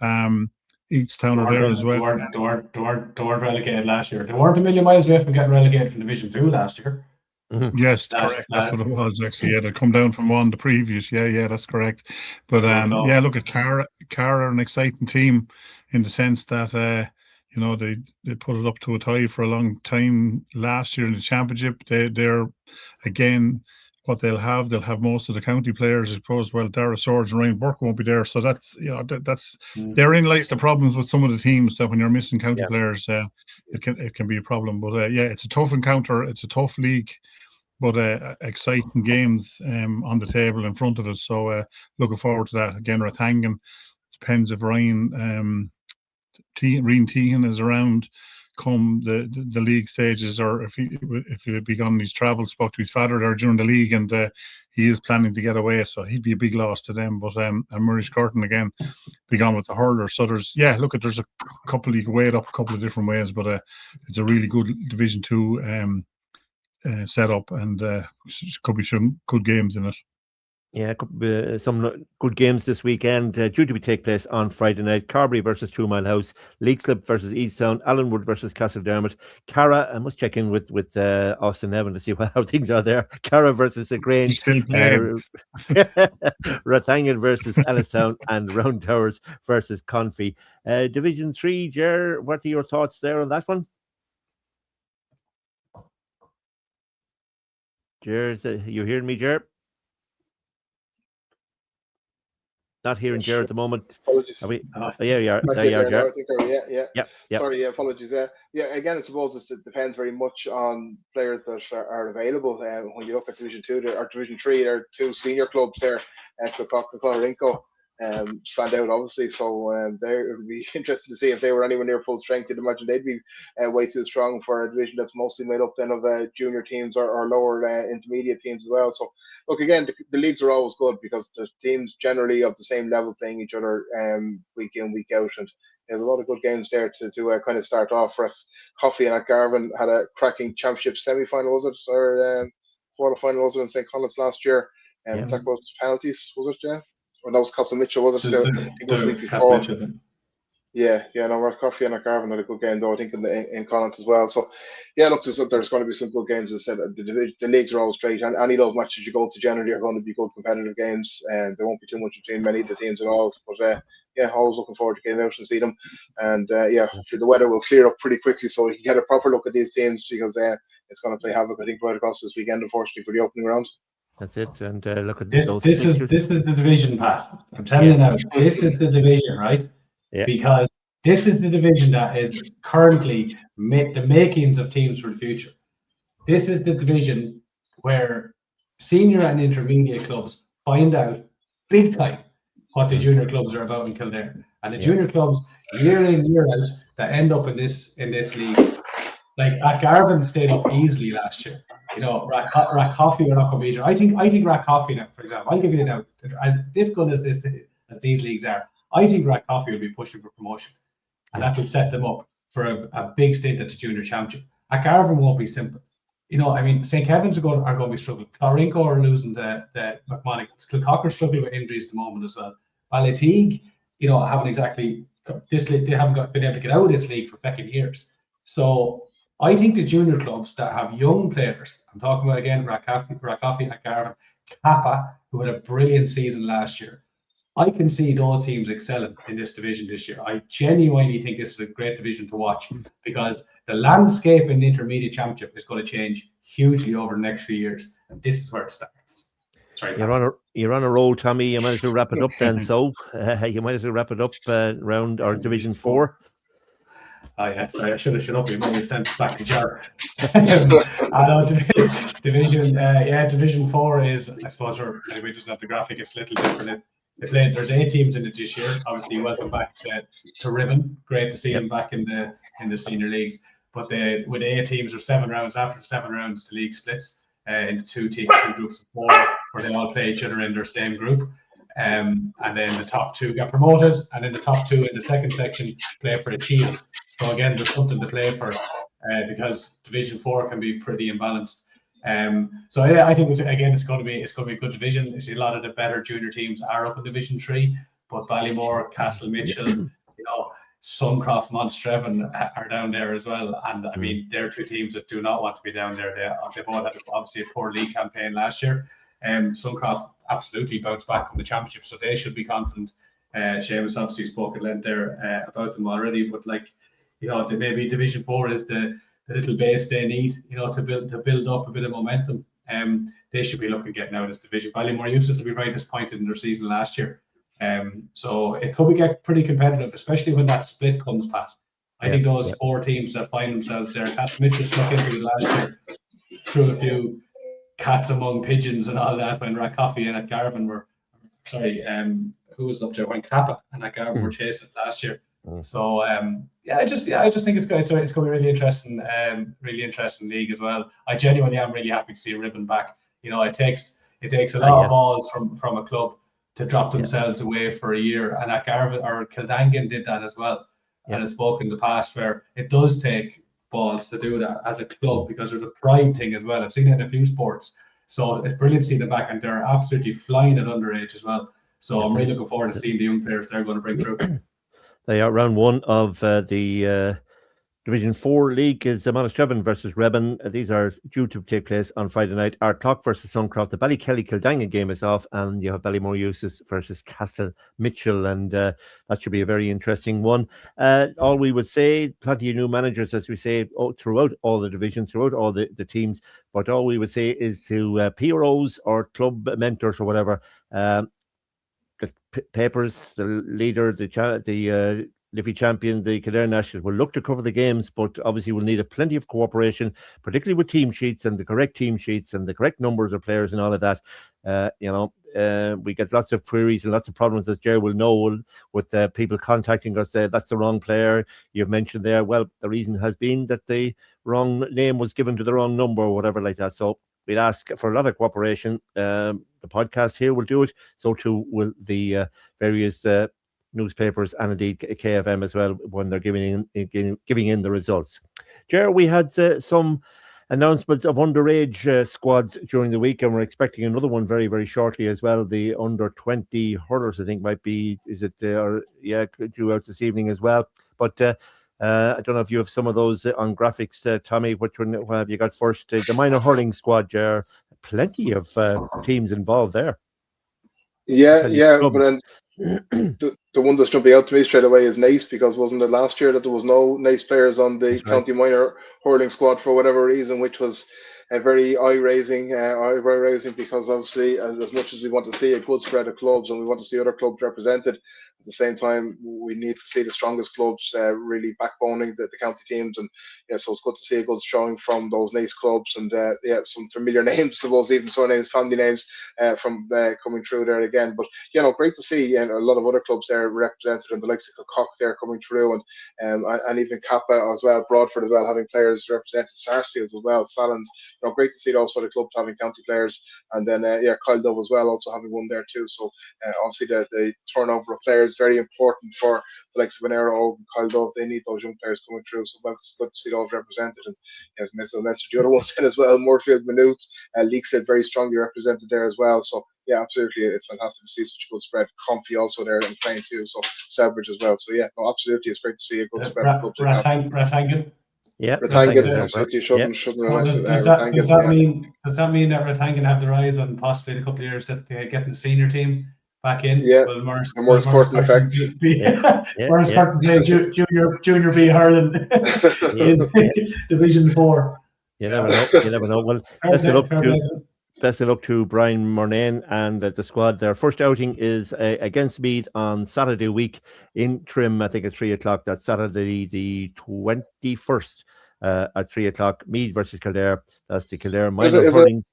Easttown are there as well. They weren't relegated last year. They weren't a million miles away from getting relegated from Division 2 last year. Mm-hmm. Yes, correct. That's what it was actually. Yeah, they come down from 1 the previous. Yeah, that's correct. But look at Cara, an exciting team in the sense that they put it up to a tie for a long time last year in the championship. They're again what they'll have most of the county players, I suppose. Well, Dara Swords and Ryan Burke won't be there, so that's therein lies the problems with some of the teams, that when you're missing county players, it can be a problem. But it's a tough encounter. It's a tough league, but exciting games on the table in front of us. So looking forward to that. Again, Rathangan, depends if Ryan Teahan is around come the league stages, or if he had begun his travel, spoke to his father there during the league, and he is planning to get away, so he'd be a big loss to them. But and Murray's Curtin again begun with the hurlers, so there's a couple you can weigh it up a couple of different ways, but it's a really good Division 2 set up, and could be some good games in it. Yeah, some good games this weekend due to take place on Friday night. Carbery versus 2 Mile House, Leixlip versus Easttown, Allenwood versus Castledermot, Cara, I must check in with Austin Evan to see how things are there. Cara versus Grange, Rathangan versus Ellistown, and Round Towers versus Confey. Division 3, Ger, what are your thoughts there on that one? Ger, you hearing me, Ger? Not hearing Ger at the moment. Apologies. There you are. There you are, Ger. Yeah. Sorry, apologies. Again, I suppose it depends very much on players that are available. When you look at Division 2 or Division 3, there are 2 senior clubs there, Cork and Colorinco, stand out obviously. So it would be interesting to see if they were anywhere near full strength. You'd imagine they'd be way too strong for a division that's mostly made up then of junior teams or lower intermediate teams as well. So look, again, the leagues are always good because there's teams generally of the same level playing each other week in, week out, and there's a lot of good games there to kind of start off for us. Coffey and Garvan had a cracking championship semi-final, was it, or quarter-final, was it, in St. Collins last year? That was penalties, was it, yeah? Or that was Castle Mitchell, was it? I think it was the week before. Coffey and Garvan had a good game though, I think, in Collins as well. So yeah, look, there's going to be some good games. As I said, the leagues are always straight, and any of those matches you go to generally are going to be good competitive games, and there won't be too much between many of the teams at all. But always looking forward to getting out and see them. And hopefully the weather will clear up pretty quickly so we can get a proper look at these teams, because it's going to play havoc, I think, right across this weekend, unfortunately, for the opening round. That's it. And look at this is the division, Pat. I'm telling you now, this is the division, right? Yeah. Because this is the division that is currently the makings of teams for the future. This is the division where senior and intermediate clubs find out big time what the junior clubs are about in Kildare. And the junior clubs, year in, year out, that end up in this league. Like Garvan stayed up easily last year. Rack Coffey are not going to be here. I think Rack Coffey now, for example, I'll give you it now. As difficult as these leagues are, I think Rack Coffey will be pushing for promotion, and that will set them up for a big stint at the junior championship. Garvan won't be simple. St. Kevin's are going to be struggling. Clorinco are losing the McMonagans. Kilcock are struggling with injuries at the moment as well. Ballyteague, haven't exactly they haven't been able to get out of this league for fucking years. So I think the junior clubs that have young players, I'm talking about again Rack Coffey, Garvan, Kappa, who had a brilliant season last year. I can see those teams excelling in this division this year. I genuinely think this is a great division to watch, because the landscape in the intermediate championship is going to change hugely over the next few years, and this is where it starts. Sorry, you're on a roll, Tommy. You might as well wrap it up then. So you might as well wrap it up around our Division 4. Oh yeah, sorry, I should have shut up. You might have sent back to Jar. Division 4 is, I suppose, we just have the graphic. It's a little different. There's 8 teams in it this year. Obviously, welcome back to Riven. Great to see them back in the senior leagues. But with 8 teams, or 7 rounds. After 7 rounds, the league splits into two groups of 4, where they all play each other in their same group. And then the top 2 get promoted, and then the top 2 in the second section play for a shield. So again, there's something to play for, because Division 4 can be pretty imbalanced. I think it's going to be a good division. You see a lot of the better junior teams are up in Division 3, but Ballymore, Castle Mitchell, Suncroft, Montstreven are down there as well. And I mean, they're 2 teams that do not want to be down there. They both had obviously a poor league campaign last year. Suncroft absolutely bounced back from the championship, so they should be confident. Seamus obviously spoke at length there about them already, but maybe Division 4 is the little base they need, to build up a bit of momentum. They should be looking at getting out of this division. Ballymore Eustace will be very disappointed in their season last year. So it could get pretty competitive, especially when that split comes, Pat. I think those 4 teams that find themselves there, Cat Mitchell snuck into it last year, threw a few cats among pigeons and all that when Rathcoffey and Garvan were, who was up there when Kappa and Garvan were chasing last year. So I just think it's going to be really interesting league as well. I genuinely am really happy to see Ribbon back. It takes a lot of balls from a club to drop themselves away for a year, and Garvan or Kildangan did that as well. And I spoke in the past where it does take balls to do that as a club, because there's a pride thing as well. I've seen it in a few sports, so it's brilliant to see them back, and they're absolutely flying at underage as well. So I'm really looking forward to seeing the young players they're going to bring through. They are round 1 of the Division 4 league is Monasterevin versus Rebben. These are due to take place on Friday night. Ardclough versus Suncroft. The Ballykelly Kildangan game is off, and you have Ballymore Eustace versus Castle Mitchell, and that should be a very interesting one. All we would say, plenty of new managers, as we say, throughout all the divisions, throughout all the teams, but all we would say is to PROs or club mentors or whatever, the papers, the leader, the Liffey champion, the Kildare Nationalist, will look to cover the games, but obviously we'll need plenty of cooperation, particularly with team sheets and the correct team sheets and the correct numbers of players and all of that. We get lots of queries and lots of problems, as Jerry will know, with people contacting us. That's the wrong player you've mentioned there. Well, the reason has been that the wrong name was given to the wrong number or whatever like that. So we'd ask for a lot of cooperation. The podcast here will do it. So too will the various newspapers and indeed KFM as well when they're giving in the results. Ger, we had some announcements of underage squads during the week, and we're expecting another one very, very shortly as well. The under 20 hurlers, I think, might be due out this evening as well. But I don't know if you have some of those on graphics, Tommy. What have you got first? The minor hurling squad, Ger. Plenty of teams involved there. But then the one that's jumping out to me straight away is Naas, because wasn't it last year that there was no Naas players on the county minor hurling squad for whatever reason, which was very eye-raising, because obviously as much as we want to see a good spread of clubs and we want to see other clubs represented, at the same time we need to see the strongest clubs really backboning the county teams, and so it's good to see a good showing from those Naas clubs, and some familiar names, I suppose, even surnames, family names from coming through there again. But great to see a lot of other clubs there represented, and the likes of Cork there coming through, and even Kappa as well, Broadford as well, having players represented, Sarsfield as well, Salons. Great to see those sort of clubs having county players, and then Kildare as well, also having one there too. So obviously the turnover of players very important for the likes of Venero and Kildare. They need those young players coming through, so it's good to see those represented. And as mentioned, the other ones as well, Moorfield, Maynooth, Leakstead very strongly represented there as well. So absolutely, it's fantastic to see such a good spread. Comfy also there and playing too, so Selbridge as well. So absolutely, it's great to see a good spread. Rathangan. Rathangan. Does that mean that Rathangan have their eyes on possibly in a couple of years that they get the senior team back in? More sporting effect. Whereas play junior B hurling in Division 4. You never know. Well, best of luck to Brian Murnane and the squad. Their first outing is against Meath on Saturday week in Trim, I think at 3 o'clock. That's Saturday the 21st at 3 o'clock. Meath versus Kildare. That's the Kildare minor hurling.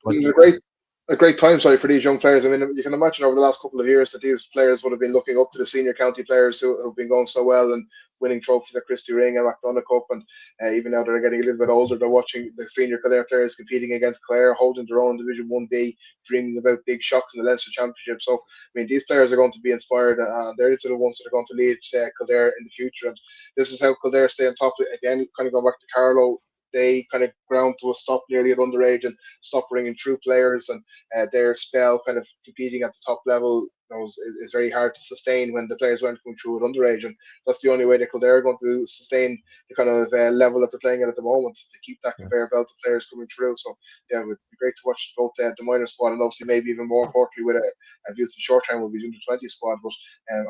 A great time, for these young players. I mean, you can imagine over the last couple of years that these players would have been looking up to the senior county players who've been going so well and winning trophies at Christy Ring and McDonagh Cup, and even now they're getting a little bit older, they're watching the senior Kildare players competing against Clare, holding their own Division 1B, dreaming about big shocks in the Leinster Championship. So, I mean, these players are going to be inspired, and they're the ones that are going to lead Kildare in the future. And this is how Kildare stay on top. Again, kind of going back to Carlow, they kind of ground to a stop nearly at underage and stop bringing true players, and their spell kind of competing at the top level is very hard to sustain when the players weren't going through at underage, and that's the only way that Kildare are going to sustain the kind of level that they're playing at the moment, to keep that conveyor belt of players coming through. So it would be great to watch both the minor squad, and obviously maybe even more importantly with a view to the short term will be the under 20 squad. But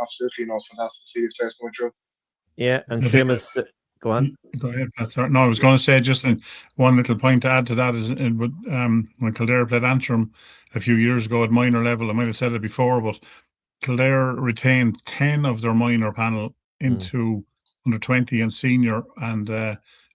absolutely, it's fantastic to see these players coming through. Yeah, and Seamus, Go on. Go ahead. That's all right. No, I was going to say just one little point to add to that is when Kildare played Antrim a few years ago at minor level, I might have said it before, but Kildare retained 10 of their minor panel into under 20 and senior, and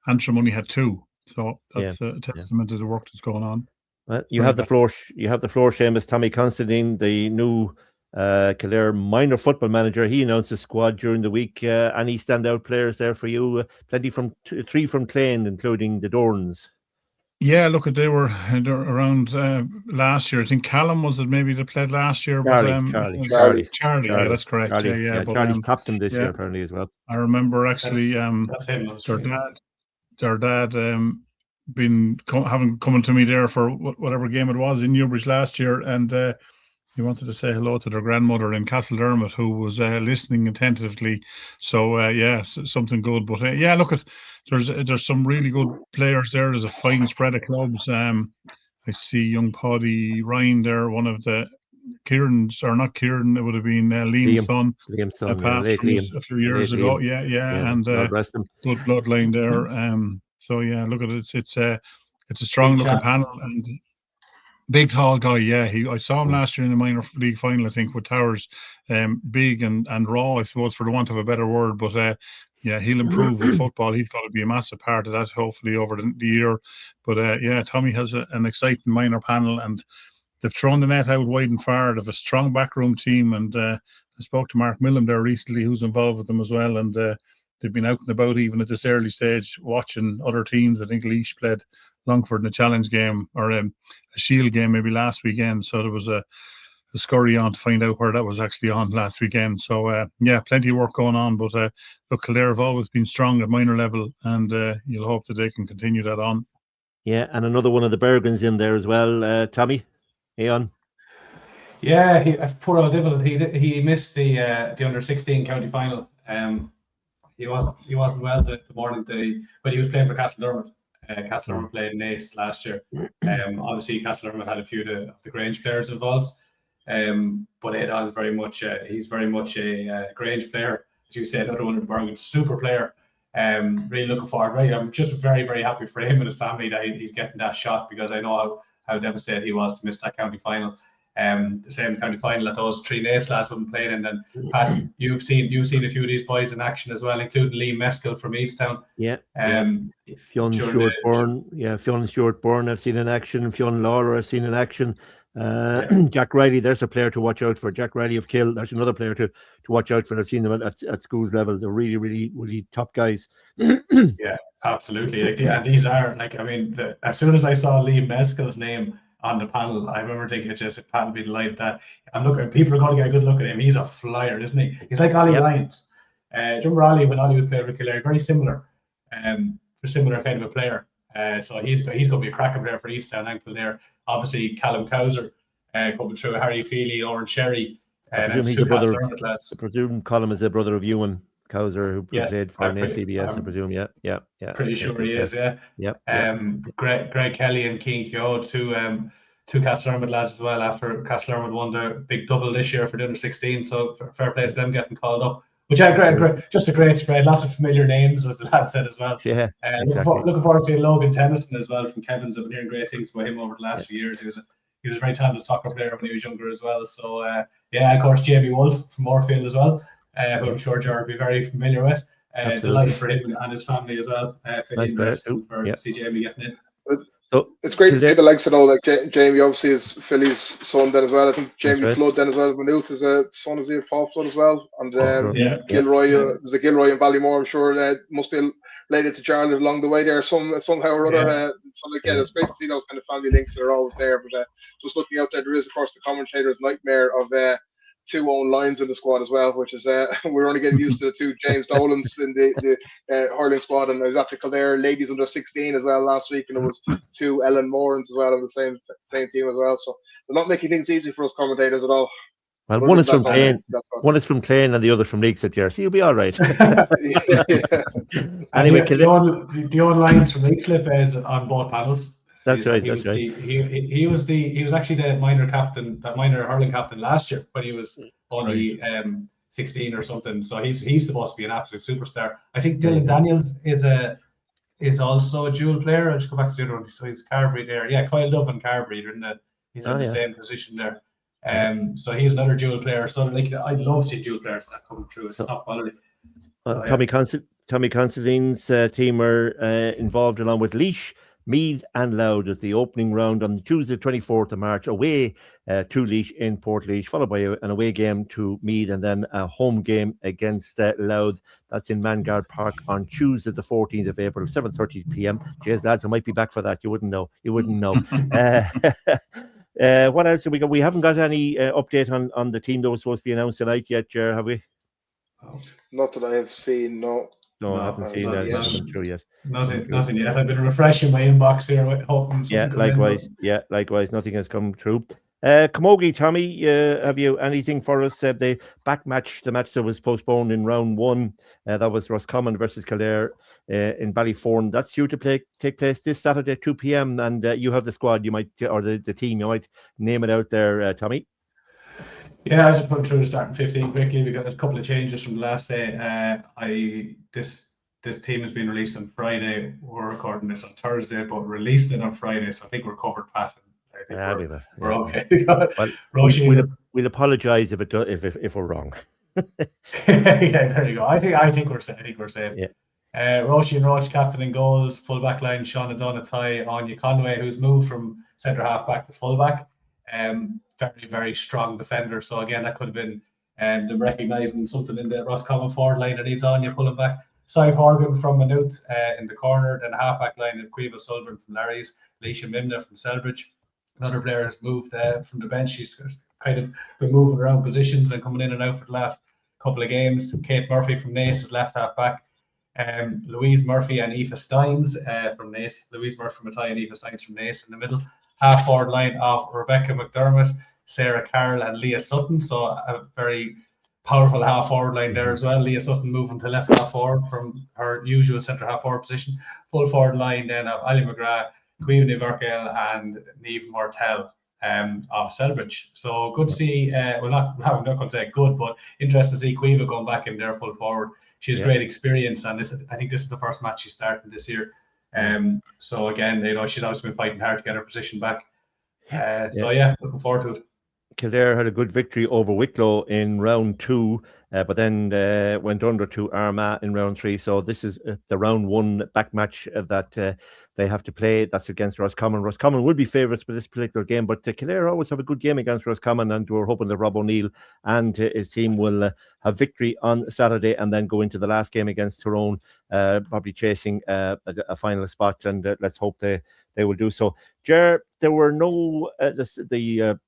Antrim only had 2. So that's a testament to the work that's going on. Well, you have the floor. You have the floor, Seamus. Tommy Constantine, the new Kildare minor football manager. He announced a squad during the week. Any standout players there for you? Plenty from 3 from Clane, including the Dorns. Yeah, look, they were around last year. I think Callum was it maybe they played last year. Charlie. Yeah, that's correct. Charlie, yeah. But, Charlie's captain this year apparently as well. I remember actually that's him, their dad been coming to me there for whatever game it was in Newbridge last year, and he wanted to say hello to their grandmother in Castledermot, who was listening attentively. So something good. But look, there's some really good players there. There's a fine spread of clubs. I see young Paddy Ryan there, one of the Kieran's, or not Kieran, it would have been Liam's son. Liam's son, passed from us a few years ago. And good bloodline there. So look at it. It's a strong looking panel, and big tall guy. I saw him last year in the minor league final, I think, with Towers. Big and raw, I suppose, for the want of a better word. But he'll improve with football. He's got to be a massive part of that, hopefully, over the year. But Tommy has an exciting minor panel, and they've thrown the net out wide and far. They have a strong backroom team, and I spoke to Mark Millam there recently, who's involved with them as well, and they've been out and about even at this early stage watching other teams. I think Laois played Longford in a challenge game, or a shield game maybe last weekend, so there was a scurry on to find out where that was actually on last weekend. So plenty of work going on, but look, Kildare have always been strong at minor level, and you'll hope that they can continue that on. Yeah, and another one of the Bergens in there as well, Tommy. Aeon. Yeah, poor old Devil. He missed the under 16 county final. He wasn't well the morning but he was playing for Castledermot. Castledermot played Nace last year. Obviously Castledermot had a few of the Grange players involved. But Aeon is very much he's very much a Grange player, as you said, another one of the Bergen, super player. Really looking forward. Right, I'm just very, very happy for him and his family that he's getting that shot, because I know how devastated he was to miss that county final. The same county final that those 3 Nace lads would be playing. And then Pat, you've seen a few of these boys in action as well, including Liam Meskell from Easttown. Fionn Shortborn I've seen in action. Fionn Lawler I've seen in action. Jack Riley, there's a player to watch out for. Jack Riley of Kill, there's another player to watch out for. I've seen them at schools level. They're really, really, really top guys. Yeah, absolutely. And these are as soon as I saw Liam Meskell's name on the panel, I remember thinking, just Pat would be delighted that people are going to get a good look at him. He's a flyer, isn't he? He's like Ollie Lyons. Do you remember Ollie when Ollie was playing for Kildare? Very similar, similar kind of a player. So he's going to be a cracking player for Easttown and Kildare. Obviously, Callum Cowser coming through, Harry Feely, Oren Sherry. I presume Colin is a brother of Ewan Cowser, who played for CBS, I presume. Yeah. Pretty sure he is, Greg Kelly and Keane Keogh, two Castledermot lads as well, after Castledermot won their big double this year for the under 16. So fair play to them getting called up. Which just a great spread, lots of familiar names, as the lad said as well. Yeah, exactly. Looking forward to seeing Logan Tennyson as well from Kevin's. I've been hearing great things about him over the last few years. He was a very talented soccer player when he was younger as well. So of course, Jamie Wolfe from Moorfield as well, who I'm sure Jar will be very familiar with. Delighted for him and his family as well. Nice for see Jamie getting in. So it's great to see the likes of Jamie obviously is Philly's son then as well. I think Jamie Flood then as well. Maynooth is a son of Paul Flood as well. And Gilroy, there's a Gilroy in Ballymore, I'm sure must be related to Charlotte along the way there somehow or other. So again, it's great to see those kind of family links that are always there. But just looking out there is of course the commentator's nightmare of 2 own lines in the squad as well, which is we're only getting used to the 2 James Dolans in the hurling squad, and I was at the Kildare ladies under 16 as well last week, and there was 2 Ellen Morans as well on the same team as well. So they're not making things easy for us commentators at all. Well, one is from Clane, and the other from Leaks at year, so you'll be all right. Anyway, the own lines from Leakslip is on both panels. That's right. He was actually the minor hurling captain last year, but he was only 16 or something. So he's supposed to be an absolute superstar. I think Dylan Daniels is also a dual player. I'll just go back to the other one. So he's Carberry there. Yeah, Kyle Dove and Carberry. He's in the same position there. So he's another dual player. So like I'd love to see dual players that come through. It's top quality. Tommy Constantine's team are involved along with Laois, Meath and Louth at the opening round on Tuesday, 24th of March, away to Laois in Port Laois, followed by an away game to Meath and then a home game against Louth. That's in Mangard Park on Tuesday, the 14th of April, 7:30 p.m. Cheers, lads, I might be back for that. You wouldn't know. What else have we got? We haven't got any update on the team that was supposed to be announced tonight yet, Ger, have we? Not that I have seen, no. No, I haven't seen that. Nothing true yet. Nothing yet. I've been refreshing my inbox here, hoping. Likewise. Nothing has come through. Camogie, Tommy, have you anything for us? The back match, the match that was postponed in round one, that was Roscommon versus Kildare in Ballyfourne. That's due to take place this Saturday, 2 p.m. And you have the squad. You might, or the team. You might name it out there, Tommy. Yeah, I just put through the starting 15 quickly. We got a couple of changes from the last day. This team has been released on Friday. We're recording this on Thursday, but released it on Friday, so I think we're covered, Pat. I think we're okay. Well, we'll apologise if we're wrong. Yeah, there you go. I think we're safe. Yeah. Roshi and Roach captain in goals. Full back line: Sean Donatai, Anya Conway, who's moved from centre half back to full back. Very, very strong defender. So again, that could have been them recognising something in the Roscommon forward line that needs Anya pulling back. Cy Horgan from Maynooth in the corner. Then a half back line of Cueva Sullivan from Larry's, Leisha Mimna from Selbridge. Another player has moved from the bench. She's kind of been moving around positions and coming in and out for the last couple of games. Kate Murphy from Naas is left half back. Louise Murphy and Aoife Steins from Naas. Louise Murphy from Matai and Aoife Steins from Naas in the middle. Half forward line of Rebecca McDermott, Sarah Carroll and Leah Sutton. So a very powerful half forward line there as well. Leah Sutton moving to left half forward from her usual centre half forward position. Full forward line then of Ali McGrath, Queen Niverkel and Niamh Martel of Selbridge. So good to see, I'm not going to say good, but interesting to see Cueva going back in there full forward. She's great experience, and I think this is the first match she's starting this year. So again, she's always been fighting hard to get her position back. Looking forward to it. Kildare had a good victory over Wicklow in round 2, but then went under to Armagh in round 3. So this is the round 1 back match that they have to play. That's against Roscommon. Roscommon will be favourites for this particular game, but Kildare always have a good game against Roscommon, and we're hoping that Rob O'Neill and his team will have victory on Saturday and then go into the last game against Tyrone, probably chasing a final spot, and let's hope they will do so. Ger, there were no the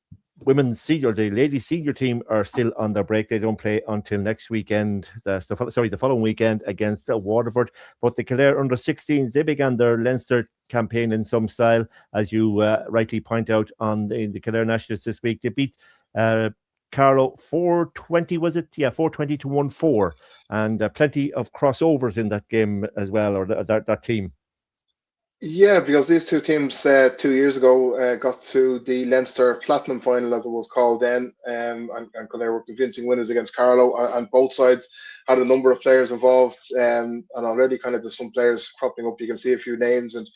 women's senior, the ladies senior team are still on their break. They don't play until next weekend. The following weekend against Waterford. But the Kildare under 16s, they began their Leinster campaign in some style, as you rightly point out on the Kildare Nationalist this week. They beat Carlow 4-20, was it? Yeah, 4-20 to 1-4, and plenty of crossovers in that game as well, or that team. Yeah, because these two teams 2 years ago got to the Leinster Platinum final, as it was called then, and Kildare were convincing winners against Carlow, and both sides had a number of players involved, and already kind of there's some players cropping up. You can see a few names, and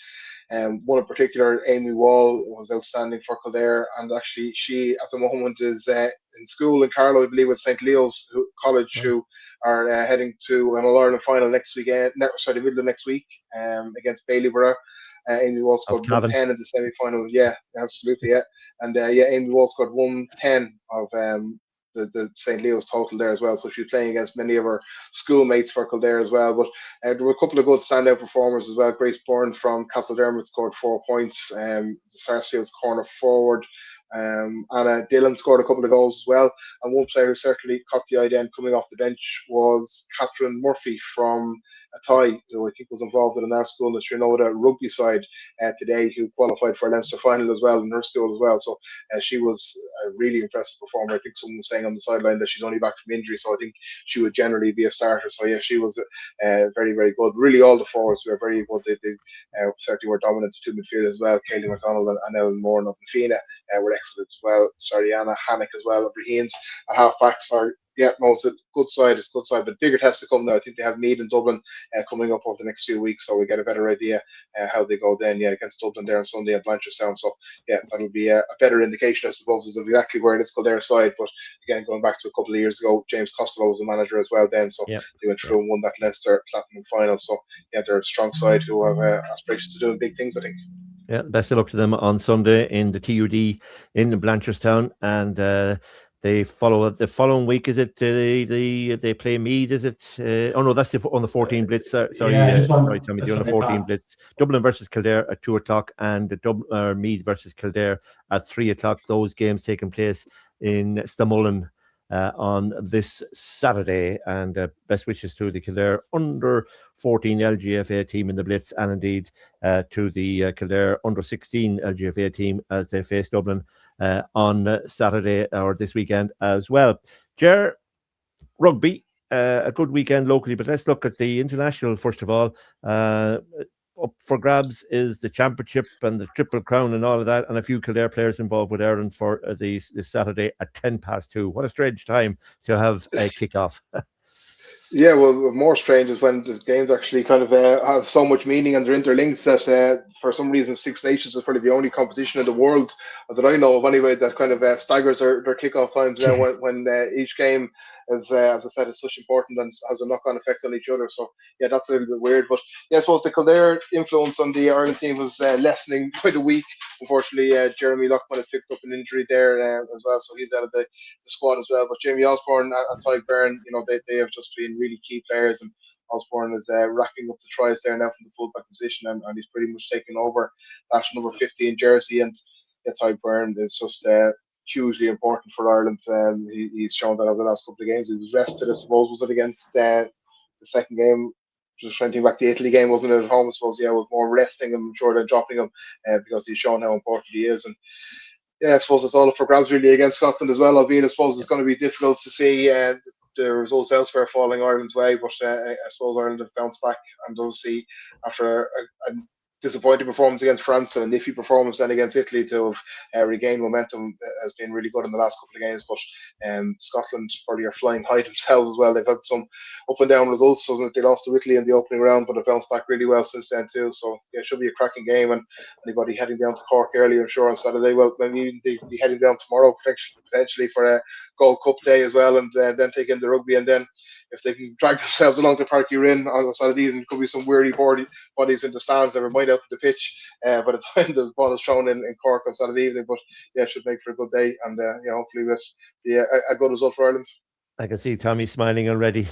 one in particular, Amy Wall, was outstanding for Kildare, and actually she at the moment is in school in Carlow, I believe, with St. Leo's College, who are heading to an All-Ireland final next weekend, middle of next week, against Baileyborough. Amy Wall scored 110 in the semi-final. Yeah, absolutely, yeah. And Amy Wall scored 110 of the St. Leo's total there as well. So she's playing against many of her schoolmates for Kildare as well. But there were a couple of good standout performers as well. Grace Byrne from Castledermot scored 4 points. Sarsfield's corner forward. Anna Dillon scored a couple of goals as well. And one player who certainly caught the eye then coming off the bench was Catherine Murphy from Athy, who I think was involved in our school, the Trinota rugby side today, who qualified for a Leinster final as well in her school as well. So she was a really impressive performer. I think someone was saying on the sideline that she's only back from injury, so I think she would generally be a starter. So yeah, she was very, very good. Really, all the forwards were very good. They certainly were dominant to midfield as well. Kaylee McDonald and Ellen Moore and Fina were excellent as well. Sariana Hannock as well. Breheen's at half backs are yeah, no, it's a good side. It's a good side, but bigger tests to come now. I think they have Meath and Dublin coming up over the next 2 weeks, so we get a better idea how they go then. Yeah, against Dublin there on Sunday at Blanchardstown. So yeah, that'll be a better indication, I suppose, of exactly where it is Kildare side. But again, going back to a couple of years ago, James Costello was the manager as well then, so they went through and won that Leinster Platinum final. So yeah, they're a strong side who have aspirations to doing big things, I think. Yeah, best of luck to them on Sunday in the TUD in Blanchardstown, and they follow the following week. Is it they play Meath? Is it? Oh no, that's on the 14 Blitz. Sorry, sorry, Tommy. On the 14 Blitz, Dublin versus Kildare at 2:00, and Meath versus Kildare at 3:00. Those games taking place in Stamullen on this Saturday, and best wishes to the Kildare under 14 LGFA team in the Blitz, and indeed to the Kildare under 16 LGFA team as they face Dublin on Saturday or this weekend as well. Ger, rugby, a good weekend locally, but let's look at the international first of all. Up for grabs is the championship and the Triple Crown and all of that, and a few Kildare players involved with Ireland for this Saturday at 2:10. What a strange time to have a kick-off. Yeah, well, more strange is when the games actually kind of have so much meaning and they're interlinked that for some reason Six Nations is probably the only competition in the world that I know of anyway that kind of staggers their kickoff times now when each game is, as I said, is such important and has a knock-on effect on each other. So yeah, that's a little bit weird. But yeah, I suppose the Kildare influence on the Ireland team was lessening by the week. Unfortunately, Jeremy Loughman has picked up an injury there as well, so he's out of the squad as well. But Jamie Osborne and Ty Byrne, they have just been really key players, and Osborne is racking up the tries there now from the fullback position, and he's pretty much taken over that number 15 jersey. And yeah, Ty Byrne is just hugely important for Ireland. He's shown that over the last couple of games. He was rested, I suppose. Was it against the second game? Just trying to think back, the Italy game, wasn't it, at home? I suppose, yeah, it was more resting him, sure, than dropping him because he's shown how important he is. And yeah, I suppose it's all up for grabs really against Scotland as well, albeit I suppose it's going to be difficult to see the results elsewhere falling Ireland's way, but I suppose Ireland have bounced back, and obviously after a disappointing performance against France and a nifty performance then against Italy to have regained momentum has been really good in the last couple of games. But Scotland probably are flying high themselves as well. They've had some up and down results, so they lost to Italy in the opening round, but have bounced back really well since then too. So yeah, it should be a cracking game, and anybody heading down to Cork early, I'm sure, on Saturday, well, maybe they'll be heading down tomorrow potentially for a Gold Cup day as well, and then take in the rugby, and then if they can drag themselves along to Park Urin on Saturday evening, could be some weary bodies in the stands, never mind out on the pitch by the time the ball is shown in Cork on Saturday evening. But yeah, it should make for a good day, and hopefully this be a good result for Ireland. I can see Tommy smiling already.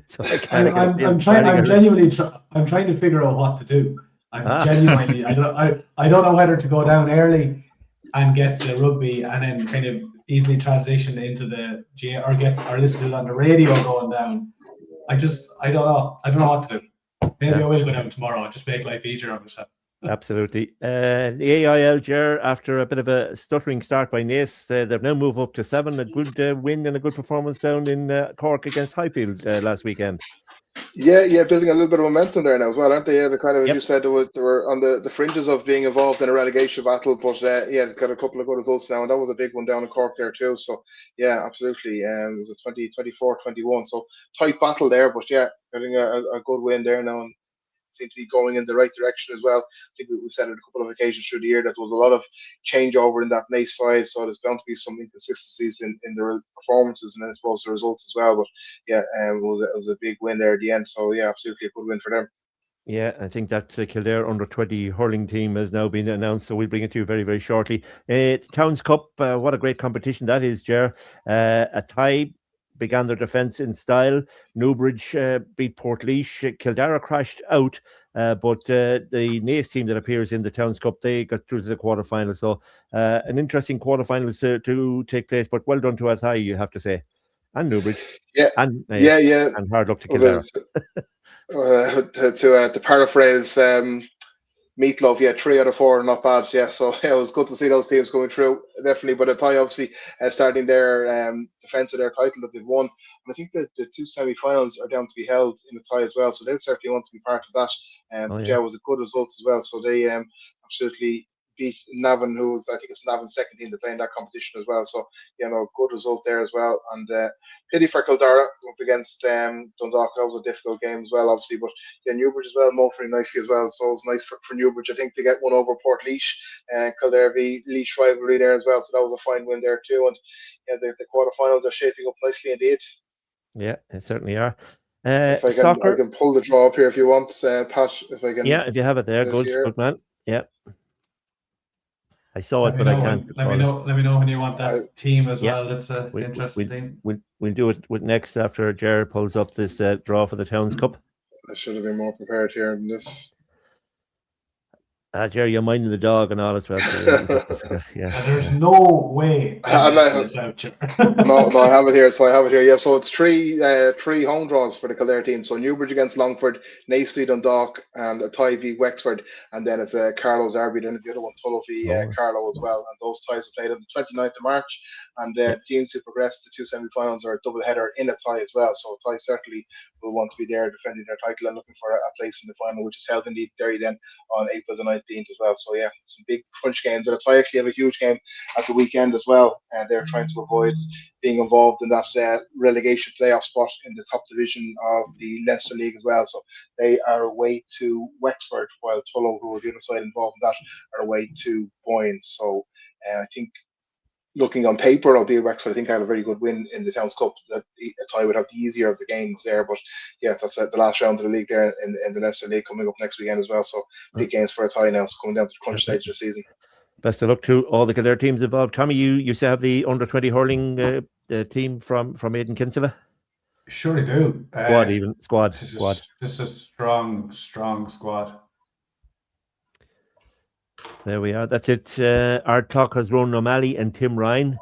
So I'm trying to figure out what to do. Genuinely, I don't know whether to go down early and get the rugby and then kind of easily transition into or listen to it on the radio going down. I don't know what to do. Maybe I will go down tomorrow and just make life easier on myself. Absolutely. The AIL, Ger, after a bit of a stuttering start by Naas, they've now moved up to 7. A good win and a good performance down in Cork against Highfield last weekend. Yeah, building a little bit of momentum there now as well, aren't they? Yeah, they kind of, as you said, they were on the fringes of being involved in a relegation battle, but yeah, got a couple of good results now, and that was a big one down in Cork there too. So yeah, absolutely. It was a 20-24-21, so tight battle there, but yeah, getting a good win there now, and seem to be going in the right direction as well. I think we said it a couple of occasions through the year that there was a lot of changeover in that Naas side, so there's bound to be some inconsistencies in their performances and then I suppose the results as well. But yeah, it was a big win there at the end. So yeah, absolutely a good win for them. Yeah, I think that Kildare under 20 hurling team has now been announced, so we'll bring it to you very, very shortly. Towns Cup, what a great competition that is, Ger. A tie began their defence in style. Newbridge beat Portlaoise. Kildare crashed out, but the Naas team that appears in the Towns Cup, they got through to the quarterfinals. So an interesting quarterfinals to take place, but well done to Athy, you have to say. And Newbridge. Yeah. And Naas, and hard luck to Kildare. To paraphrase Meatloaf, yeah, 3 out of 4, not bad. Yeah, so yeah, it was good to see those teams going through, definitely. But Athy obviously starting their defence of their title that they've won. And I think that the 2 semi-finals are down to be held in Athy as well, so they certainly want to be part of that. Yeah, it was a good result as well. So they absolutely beat Navan, who's, I think it's Navan's second team to play in that competition as well. So, good result there as well. And pity for Kildare up against Dundalk. That was a difficult game as well, obviously. But Newbridge as well, motoring nicely as well. So it was nice for Newbridge, I think, to get one over Port Leash. Kildare v Leash rivalry there as well. So that was a fine win there too. And the quarterfinals are shaping up nicely indeed. Yeah, they certainly are. If I Soccer. can pull the draw up here if you want, Pat. If I can. Yeah, if you have it there, good man. Yeah. I saw it, but I can't. Let me know when you want that team as well. That's an interesting team. We'll do it with next after Jared pulls up this draw for the Towns Cup. I should have been more prepared here than this. Jerry, you're minding the dog and all as well. So yeah. There's no way. No, I have it here. Yeah, so it's three home draws for the Kildare team. So Newbridge against Longford, Naifsley Dundalk, and a tie v Wexford, and then it's Carlow Derby. Then the other one, Tullow v Carlow as well. And those ties are played on the 29th of March. And the teams who progress to 2 semi-finals are a double header in a tie as well. So a tie certainly will want to be there defending their title and looking for a place in the final, which is held in Derry then on April the 19th as well. So yeah, some big crunch games. And a tie actually have a huge game at the weekend as well. And they're trying to avoid being involved in that relegation playoff spot in the top division of the Leinster League as well. So they are away to Wexford, while Tullow, who are the other side involved in that, are away to Boyne. So I think, looking on paper, albeit Wexford, I think I had a very good win in the Towns Cup. That a tie would have the easier of the games there, but yeah, that's the last round of the league there in the Leinster League coming up next weekend as well. So big games for a tie now. It's coming down to the crunch stage of the season. Best of luck to all the Kildare teams involved. Tommy, you used to have the under-20 hurling team from Aidan Kinsella? Surely do. Squad. Just a strong squad. There we are. That's it. Our talk has Ronan O'Malley and Tim Ryan.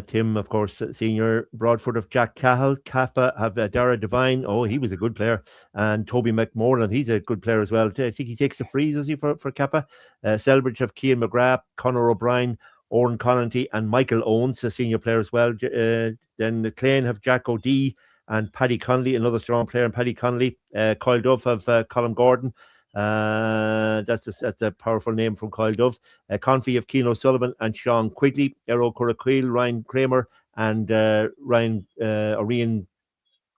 Tim, of course, senior Broadford of Jack Cahill. Kappa have Dara Devine. Oh, he was a good player. And Toby McMorland, he's a good player as well. I think he takes the frees, does he, for Kappa? Selbridge have Cian McGrath, Conor O'Brien, Oren Connanty, and Michael Owens, a senior player as well. Then Clane have Jack O'Dea and Paddy Connolly, another strong player, and Paddy Connolly. Kyle Duff have Colin Gordon. That's a powerful name from Kyle Dove. Confi of Keane O'Sullivan and Sean Quigley, Errol Curraquil, Ryan Kramer, and Orion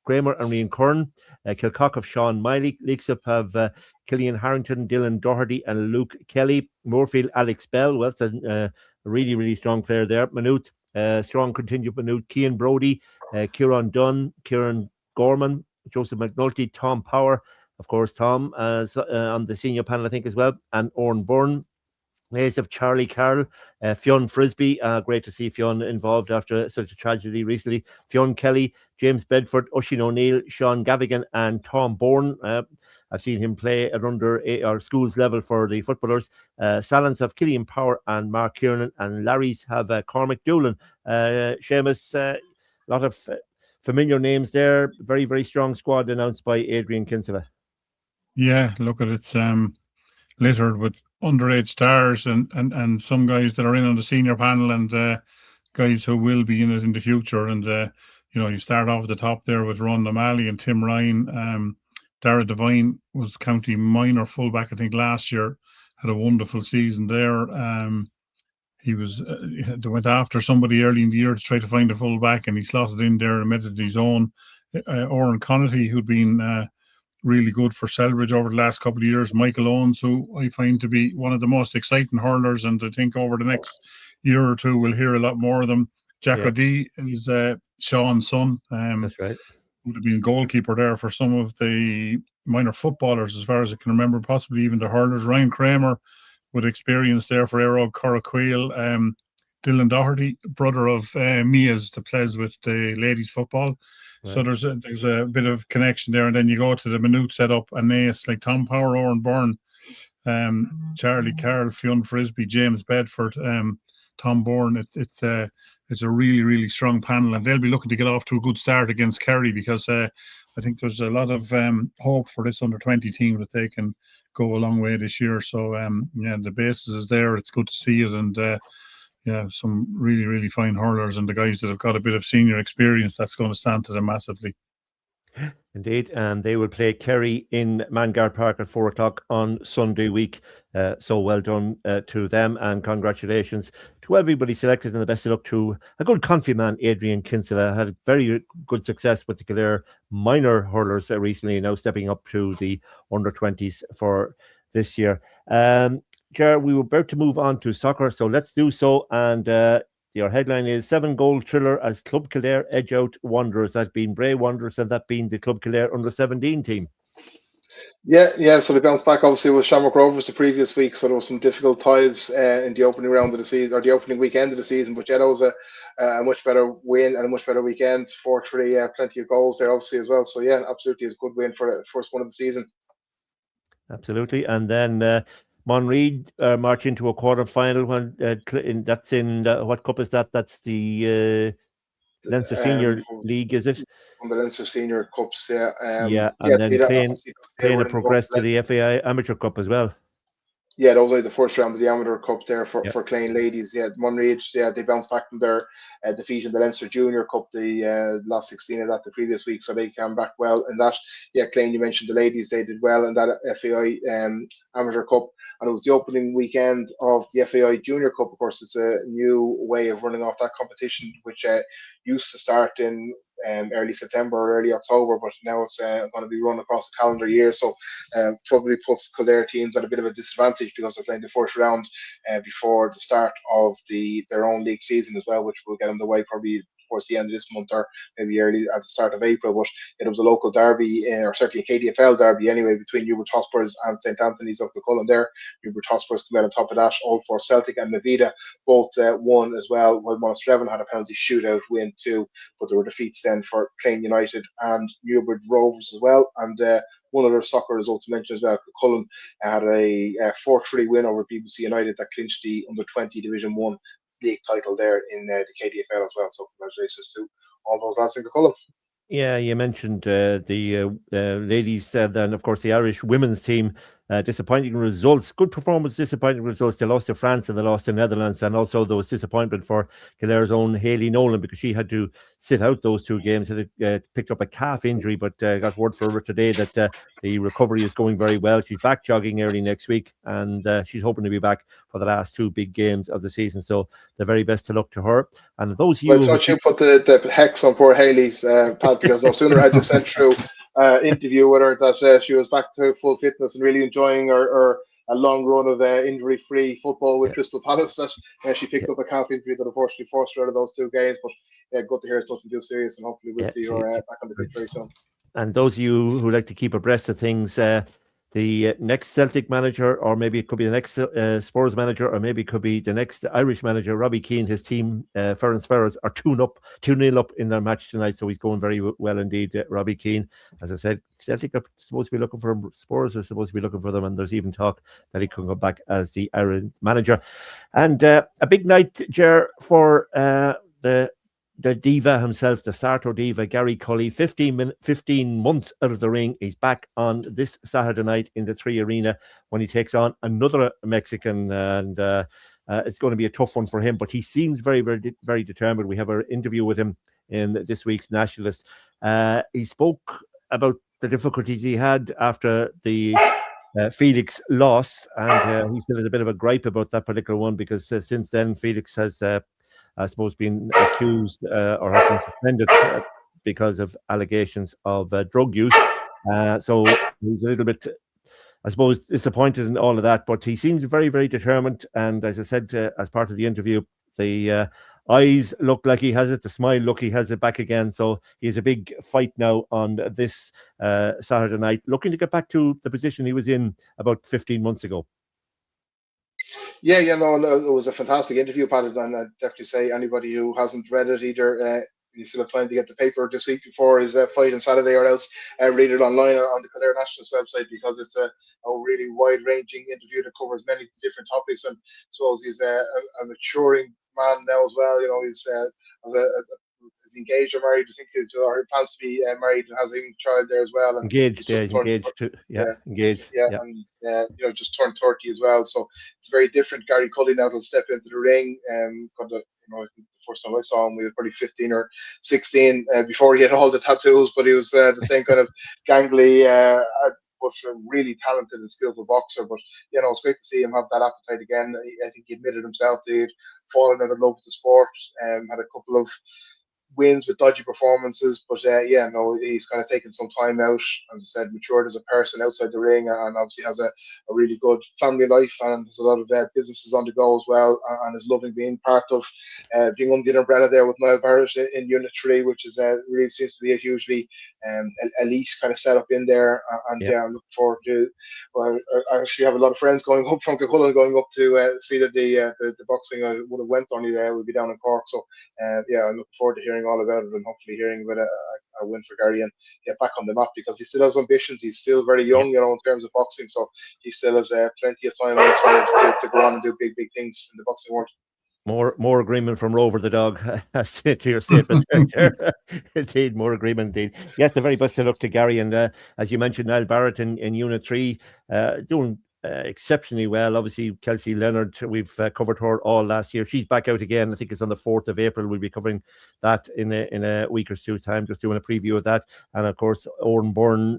Kramer and Ryan Curran. Kilcock of Sean Miley. Leaksup have Killian Harrington, Dylan Doherty, and Luke Kelly. Moorfield, Alex Bell. Well, that's a really, really strong player there. Maynooth, strong contingent. Maynooth, Cian Brody, Kieran Dunn, Kieran Gorman, Joseph McNulty, Tom Power. Of course, Tom on the senior panel, I think, as well, and Oren Byrne. Nays of Charlie Carroll, Fionn Frisbee. Great to see Fionn involved after such a tragedy recently. Fionn Kelly, James Bedford, Oisin O'Neill, Sean Gavigan, and Tom Bourne. I've seen him play at under or schools level for the footballers. Salons have Killian Power and Mark Kiernan, and Larry's have Cormac Doolan. Seamus, a lot of familiar names there. Very, very strong squad announced by Adrian Kinsella. Yeah, look at it's littered with underage stars and some guys that are in on the senior panel and guys who will be in it in the future. And you start off at the top there with Ron O'Malley and Tim Ryan. Dara Devine was county minor fullback, I think, last year. Had a wonderful season there. They went after somebody early in the year to try to find a fullback, and he slotted in there and made it his own. Oren Connanty, who'd been really good for Selbridge over the last couple of years. Michael Owens, who I find to be one of the most exciting hurlers, and I think over the next year or two we'll hear a lot more of them. Jack O'Dea is Sean's son. That's right. Would have been goalkeeper there for some of the minor footballers, as far as I can remember, possibly even the hurlers. Ryan Kramer with experience there for Errol Curraquil. Dylan Doherty, brother of Mia's, that plays with the ladies football. Right. So there's a bit of connection there, and then you go to the Maynooth setup, and it's like Tom Power, Oren Byrne, Charlie Carroll, Fionn Frisbee, James Bedford, Tom Bourne. It's a really, really strong panel, and they'll be looking to get off to a good start against Kerry, because I think there's a lot of hope for this under-20 team that they can go a long way this year. So the basis is there. It's good to see it, and some really, really fine hurlers, and the guys that have got a bit of senior experience, that's going to stand to them massively. Indeed, and they will play Kerry in Mangard Park at 4 o'clock on Sunday week. So well done to them, and congratulations to everybody selected, and the best of luck to a good confident man, Adrian Kinsella. Had very good success with the Kildare minor hurlers recently, now stepping up to the under-20s for this year. Ger, we were about to move on to soccer, so let's do so. And your headline is 7-goal thriller as Club Kildare edge out Wanderers. That being Bray Wanderers, and that being the Club Kildare under-17 team. Yeah. So they bounced back obviously with Shamrock Rovers the previous week. So there was some difficult ties in the opening round of the season, or the opening weekend of the season. But yeah, that was a much better win and a much better weekend. 4-3, plenty of goals there obviously as well. So yeah, absolutely, it's a good win for the first one of the season. Absolutely, and then Monreid march into a quarter final. When that's in what cup is that? That's the Leinster Senior League, is it? On the Leinster Senior Cups, yeah. And then Clane progressed to the FAI Amateur Cup as well. Yeah, that was like the first round of the Amateur Cup there for Clane ladies. Yeah, Monreid, they bounced back from their defeat in the Leinster Junior Cup, the last 16 of that the previous week, so they came back well in that. Yeah, Clane, you mentioned the ladies, they did well in that FAI Amateur Cup, and it was the opening weekend of the FAI Junior Cup. Of course, it's a new way of running off that competition, which used to start in early September or early October, but now it's going to be run across the calendar year, so probably puts Kildare teams at a bit of a disadvantage because they're playing the first round before the start of their own league season as well, which will get underway probably towards the end of this month or maybe early at the start of April. But it was a local derby, or certainly a KDFL derby anyway, between Hubert Hotspurs and St Anthony's of the Cullen there. Hubert Hotspurs came out on top of that. All for Celtic and Navida both won as well, while Monasterevin had a penalty shootout win too, but there were defeats then for Clane United and Newbridge Rovers as well. And one other soccer result to mention as well, Cullen had a 4-3 win over BBC United that clinched the under-20 Division 1 league title there in the KDFL as well. So congratulations to all those lads in Cullen. Yeah, you mentioned the ladies, then of course the Irish women's team. Disappointing results, good performance, disappointing results. They lost to France and they lost to Netherlands, and also there was disappointment for Kildare's own Hayley Nolan because she had to sit out those 2 games. Had picked up a calf injury, but got word for her today that the recovery is going very well. She's back jogging early next week, and she's hoping to be back for the last 2 big games of the season. So the very best of luck to her. And those you, I thought you put the hex on poor Hayley's Pat, because no sooner had you sent through interview with her that she was back to full fitness and really enjoying her a long run of injury-free football with Crystal Palace. That she picked up a calf injury that unfortunately forced her out of those 2 games. But good to hear it's nothing too serious, and hopefully we'll see her back on the pitch very soon. And those of you who like to keep abreast of things, the next Celtic manager, or maybe it could be the next Spurs manager, or maybe it could be the next Irish manager, Robbie Keane, his team, Ferran Sferras, are 2-0 up in their match tonight. So he's going very well indeed, Robbie Keane. As I said, Celtic are supposed to be looking for him. Spurs are supposed to be looking for them, and there's even talk that he could come back as the Irish manager. And a big night, Ger, for the diva himself, the Sartor diva, Gary Cully, 15 months out of the ring. He's back on this Saturday night in the 3 Arena when he takes on another Mexican, and it's going to be a tough one for him, but he seems very, very, very determined. We have an interview with him in this week's Nationalist. He spoke about the difficulties he had after the Felix loss, and he said there's a bit of a gripe about that particular one because since then Felix has I suppose been accused or has been suspended because of allegations of drug use. So he's a little bit, I suppose, disappointed in all of that, but he seems very, very determined. And as I said, as part of the interview, the eyes look like he has it, the smile look he has it back again. So he has a big fight now on this Saturday night, looking to get back to the position he was in about 15 months ago. Yeah, no, it was a fantastic interview, Pat, and I'd definitely say anybody who hasn't read it either, you still have time to get the paper this week before his fight on Saturday, or else read it online on the Kildare Nationalist website, because it's a really wide-ranging interview that covers many different topics. And I suppose he's a maturing man now as well. You know, he's is engaged or married. I think he plans to be married and has a child there as well. And engaged, he's engaged too. Engaged. And just turned 30 as well. So it's very different. Gary Cully now will step into the ring. Got I think the first time I saw him, we were probably 15 or 16 before he had all the tattoos, but he was the same kind of gangly, but really talented and skillful boxer. But it's great to see him have that appetite again. I think he admitted himself that he'd fallen out of love with the sport, had a couple of wins with dodgy performances, but he's kind of taken some time out, as I said, matured as a person outside the ring, and obviously has a really good family life, and has a lot of businesses on the go as well, and is loving being part of being under the umbrella there with Niall Barrett in Unit 3, which is really seems to be a hugely elite kind of setup in there, and I'm looking forward to. Well, I actually have a lot of friends going up from Kilcullen, going up to see that the boxing I would have went on there would be down in Cork, so I'm looking forward to hearing all about it, and hopefully hearing about a win for Gary and get back on the map, because he still has ambitions. He's still very young, in terms of boxing, so he still has plenty of time on his side to go on and do big things in the boxing world. More agreement from Rover the dog, as to your statement there. Indeed, more agreement indeed. Yes, the very best of luck to Gary, and as you mentioned, Niall Barrett in Unit 3, doing exceptionally well. Obviously, Kelsey Leonard, we've covered her all last year. She's back out again. I think it's on the 4th of April. We'll be covering that in a week or two's time, just doing a preview of that. And of course, Oran Byrne.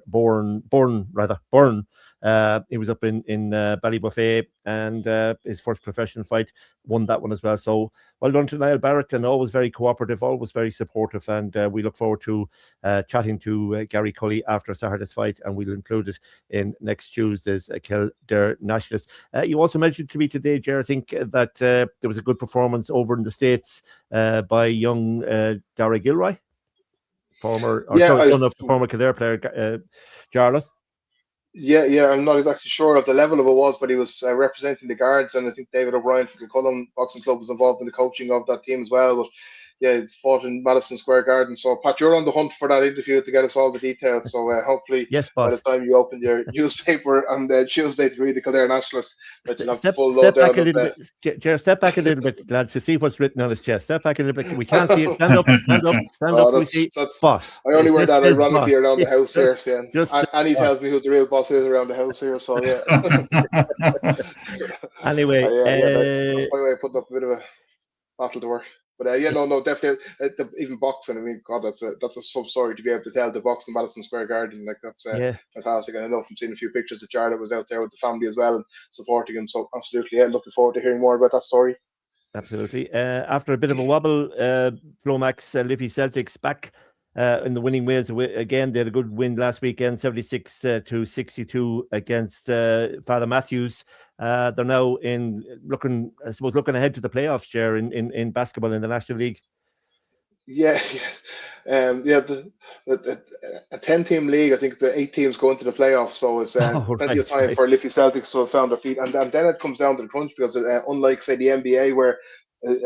He was up in Ballybuffet, and his first professional fight, won that one as well. So well done to Niall Barrett, and always very cooperative, always very supportive. And we look forward to chatting to Gary Cully after Saturday's fight, and we'll include it in next Tuesday's Kildare Nationalist. You also mentioned to me today, Ger, I think that there was a good performance over in the States by young Dara Gilroy, son of the former Kildare player, Jarlath. Yeah, I'm not exactly sure of the level of it was, but he was representing the Guards, and I think David O'Brien from Kilcullen Boxing Club was involved in the coaching of that team as well. But he fought in Madison Square Garden. So, Pat, you're on the hunt for that interview to get us all the details. So, hopefully, yes, by the time you open your newspaper on Tuesday to read the Kildare Nationalist, that you'll have the full step lowdown back a little bit, Ger, step back a little bit, lads, to see what's written on his chest. Step back a little bit. We can't see it. Stand up. We see boss. I only wear that ironically boss around the house here. Annie tells me who the real boss is around the house here. So, yeah. Anyway, that's my way of putting up a bit of a battle to work. But no, definitely. Even boxing, I mean, God, that's a sub story to be able to tell the box in Madison Square Garden. Like, that's fantastic. And I know from seeing a few pictures that Jarlath was out there with the family as well and supporting him. So absolutely, looking forward to hearing more about that story. Absolutely. After a bit of a wobble, Flomax Liffey Celtics back in the winning ways again. They had a good win last weekend, 76 to 62 against Father Matthews. They're now looking ahead to the playoffs, Ger, in basketball in the National League. A 10-team league. I think the 8 teams go into the playoffs, so it's plenty of time for Liffey Celtics to have found their feet. And then it comes down to the crunch, because unlike, say, the NBA, where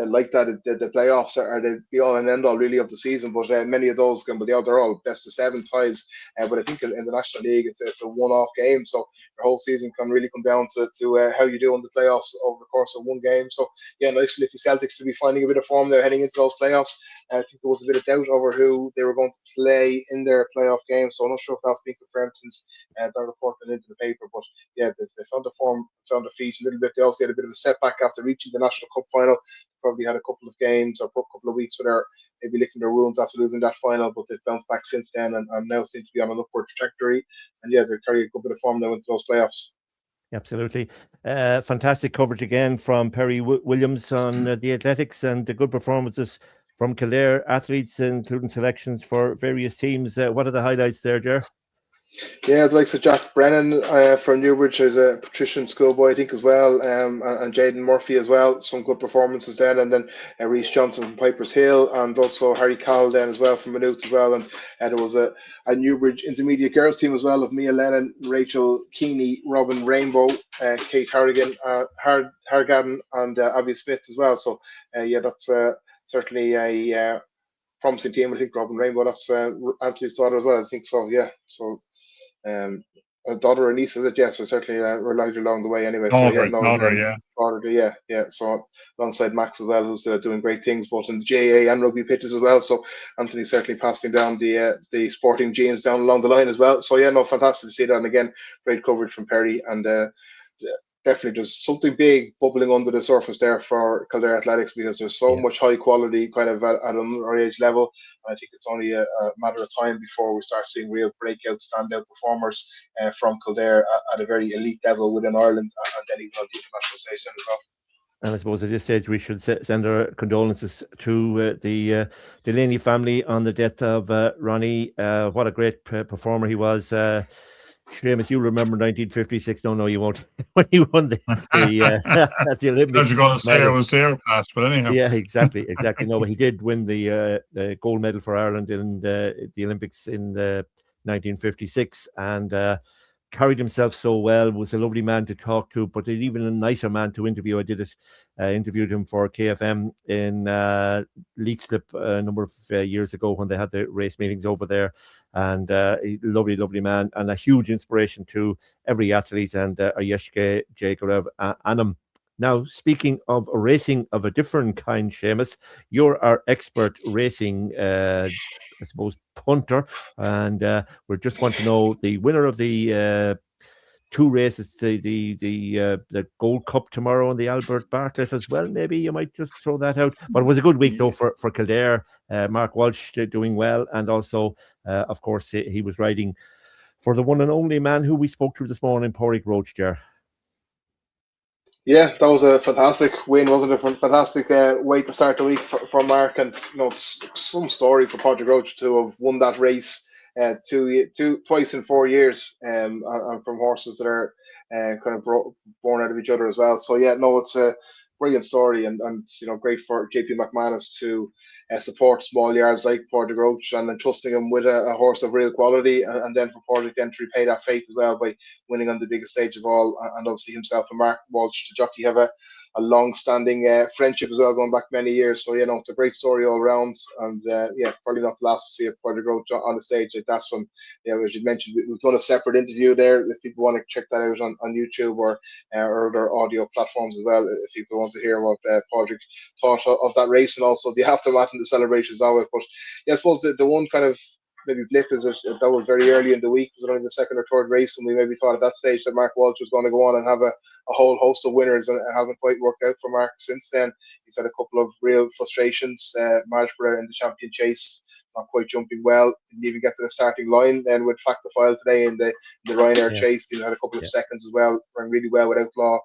like that, the playoffs are the be all and end all really of the season, but many of those they're all best of 7 ties. But I think in the National League, it's a one-off game, so your whole season can really come down to how you do in the playoffs over the course of one game. So nice for Liffey Celtics to be finding a bit of form there heading into those playoffs. I think there was a bit of doubt over who they were going to play in their playoff game, so I'm not sure if that's been confirmed since they're reporting into the paper. But they found the form, found their feet a little bit. They also had a bit of a setback after reaching the National Cup final. Probably had a couple of games or a couple of weeks where they're maybe licking their wounds after losing that final, but they've bounced back since then and now seem to be on an upward trajectory. And they're carrying a good bit of form now into those playoffs. Absolutely. Fantastic coverage again from Perry Williams on the athletics, and the good performances from Kildare athletes, including selections for various teams. What are the highlights there, Ger? Yeah, the likes of Jack Brennan from Newbridge is a patrician schoolboy, I think, as well, and Jaden Murphy as well. Some good performances then, and then Reece Johnson from Piper's Hill, and also Harry Cowell then as well from Maynooth as well. And there was a Newbridge intermediate girls team as well of Mia Lennon, Rachel Keeney, Robin Rainbow, Kate Harrigan, Hargaden, and Abby Smith as well. So that's certainly a promising team. I think Robin Rainbow, that's Anthony's daughter as well, I think so. Yeah, so a daughter or niece, is it? Yeah, so certainly relied along the way anyway. Daughter, So alongside Max as well, who's doing great things both in the GAA and rugby pitches as well. So Anthony certainly passing down the sporting genes down along the line as well. So fantastic to see that. And again, great coverage from Perry, and definitely there's something big bubbling under the surface there for Kildare Athletics, because there's so much high quality kind of at an underage level. I think it's only a matter of time before we start seeing real breakout, standout performers from Kildare at a very elite level within Ireland, and then even on the international stage as well. And I suppose at this stage we should send our condolences to the Delaney family on the death of Ronnie. What a great performer he was. Seamus, you remember 1956? No, you won't. When he won the at the Olympics. You're going to say I was there, Pat, but anyhow. Yeah, exactly. No, but he did win the gold medal for Ireland in the Olympics in 1956, and carried himself so well. Was a lovely man to talk to, but even a nicer man to interview. I interviewed him for KFM in Leixlip a number of years ago when they had the race meetings over there, and lovely man, and a huge inspiration to every athlete, and Ayeshke Jagorev Anam. Now, speaking of racing of a different kind, Seamus, you're our expert racing, I suppose, punter, and we just want to know the winner of the two races, the Gold Cup tomorrow and the Albert Bartlett as well. Maybe you might just throw that out. But it was a good week though for Kildare. Mark Walsh doing well, and also, of course, he was riding for the one and only man who we spoke to this morning, Pádraig Roche, Ger. Yeah, that was a fantastic win, wasn't it? Fantastic way to start the week for Mark, and some story for Pádraig Roche to have won that race twice in 4 years, and from horses that are kind of born out of each other as well. So yeah, no, it's a brilliant story, and great for JP McManus to support small yards like Pádraig Roche and entrusting him with a horse of real quality, and then for Pádraig then to repay that faith as well by winning on the biggest stage of all. And obviously himself and Mark Walsh, the jockey, have a long-standing friendship as well, going back many years. So it's a great story all around, and probably not the last to see a Pádraig Roche on the stage like that. From as you mentioned, we've done a separate interview there if people want to check that out on YouTube or other audio platforms as well, if people want to hear what Pádraig thought of that race, and also the aftermath and the celebrations of it. But I suppose the one kind of maybe blip is that was very early in the week. It was only the second or third race, and we maybe thought at that stage that Mark Walsh was going to go on and have a whole host of winners, and it hasn't quite worked out for Mark since then. He's had a couple of real frustrations. Marlborough in the champion chase, not quite jumping well, didn't even get to the starting line. Then with Fact the File today in the Ryanair chase, he had a couple of seconds as well, ran really well with Outlaw.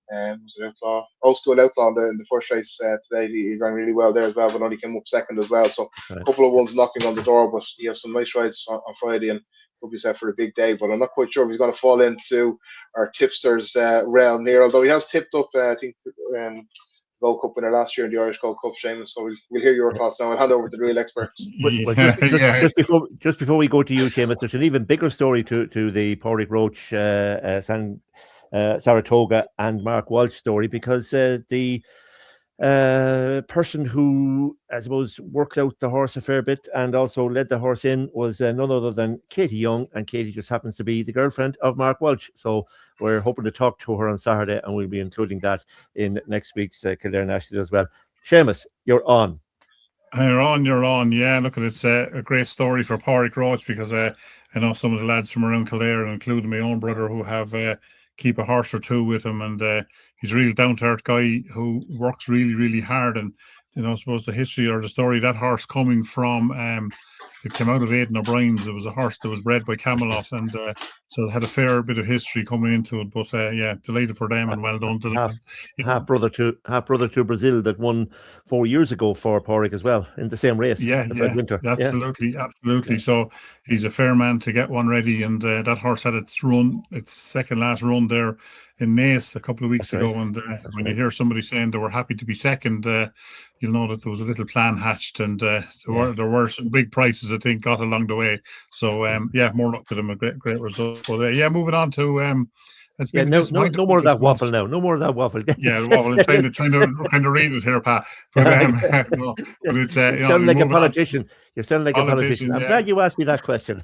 Was it Outlaw? Old School Outlaw in the first race today. He ran really well there as well, but only came up second as well. So a couple of ones knocking on the door, but he has some nice rides on Friday, and hope he's set for a big day. But I'm not quite sure if he's going to fall into our tipsters realm here, although he has tipped up, I think, Gold Cup winner last year in the Irish Gold Cup, Seamus. So we'll hear your thoughts now. I'll hand over to the real experts. Just before we go to you, Seamus, there's an even bigger story to the Pádraig Roche Saratoga and Mark Walsh story, because the person who, I suppose, worked out the horse a fair bit and also led the horse in was none other than Katie Young, and Katie just happens to be the girlfriend of Mark Walsh. So we're hoping to talk to her on Saturday, and we'll be including that in next week's Kildare National as well. Seamus, you're on. You're on. Yeah, look, it's a great story for Pádraig Roche, because I know some of the lads from around Kildare, including my own brother, who have keep a horse or two with him, and he's a real down-to-earth guy who works really, really hard. And I suppose the history or the story, that horse coming from it came out of Aidan O'Brien's. It was a horse that was bred by Camelot, and so it had a fair bit of history coming into it. But delighted for them, and well done to them. Half brother to Brazil that won 4 years ago for Pádraig as well in the same race. Winter. Absolutely. Yeah. So he's a fair man to get one ready, and that horse had its second last run there in Naas a couple of weeks ago. And when you hear somebody saying they were happy to be second, you'll know that there was a little plan hatched, and there were some big prices, I think, got along the way. So more luck to them, a great result. But moving on to no more of that waffle now. No more of that waffle. The waffle. I'm trying to kind of read it here, Pat. But but it's you sound like a politician. You're sounding like a politician. I'm glad you asked me that question.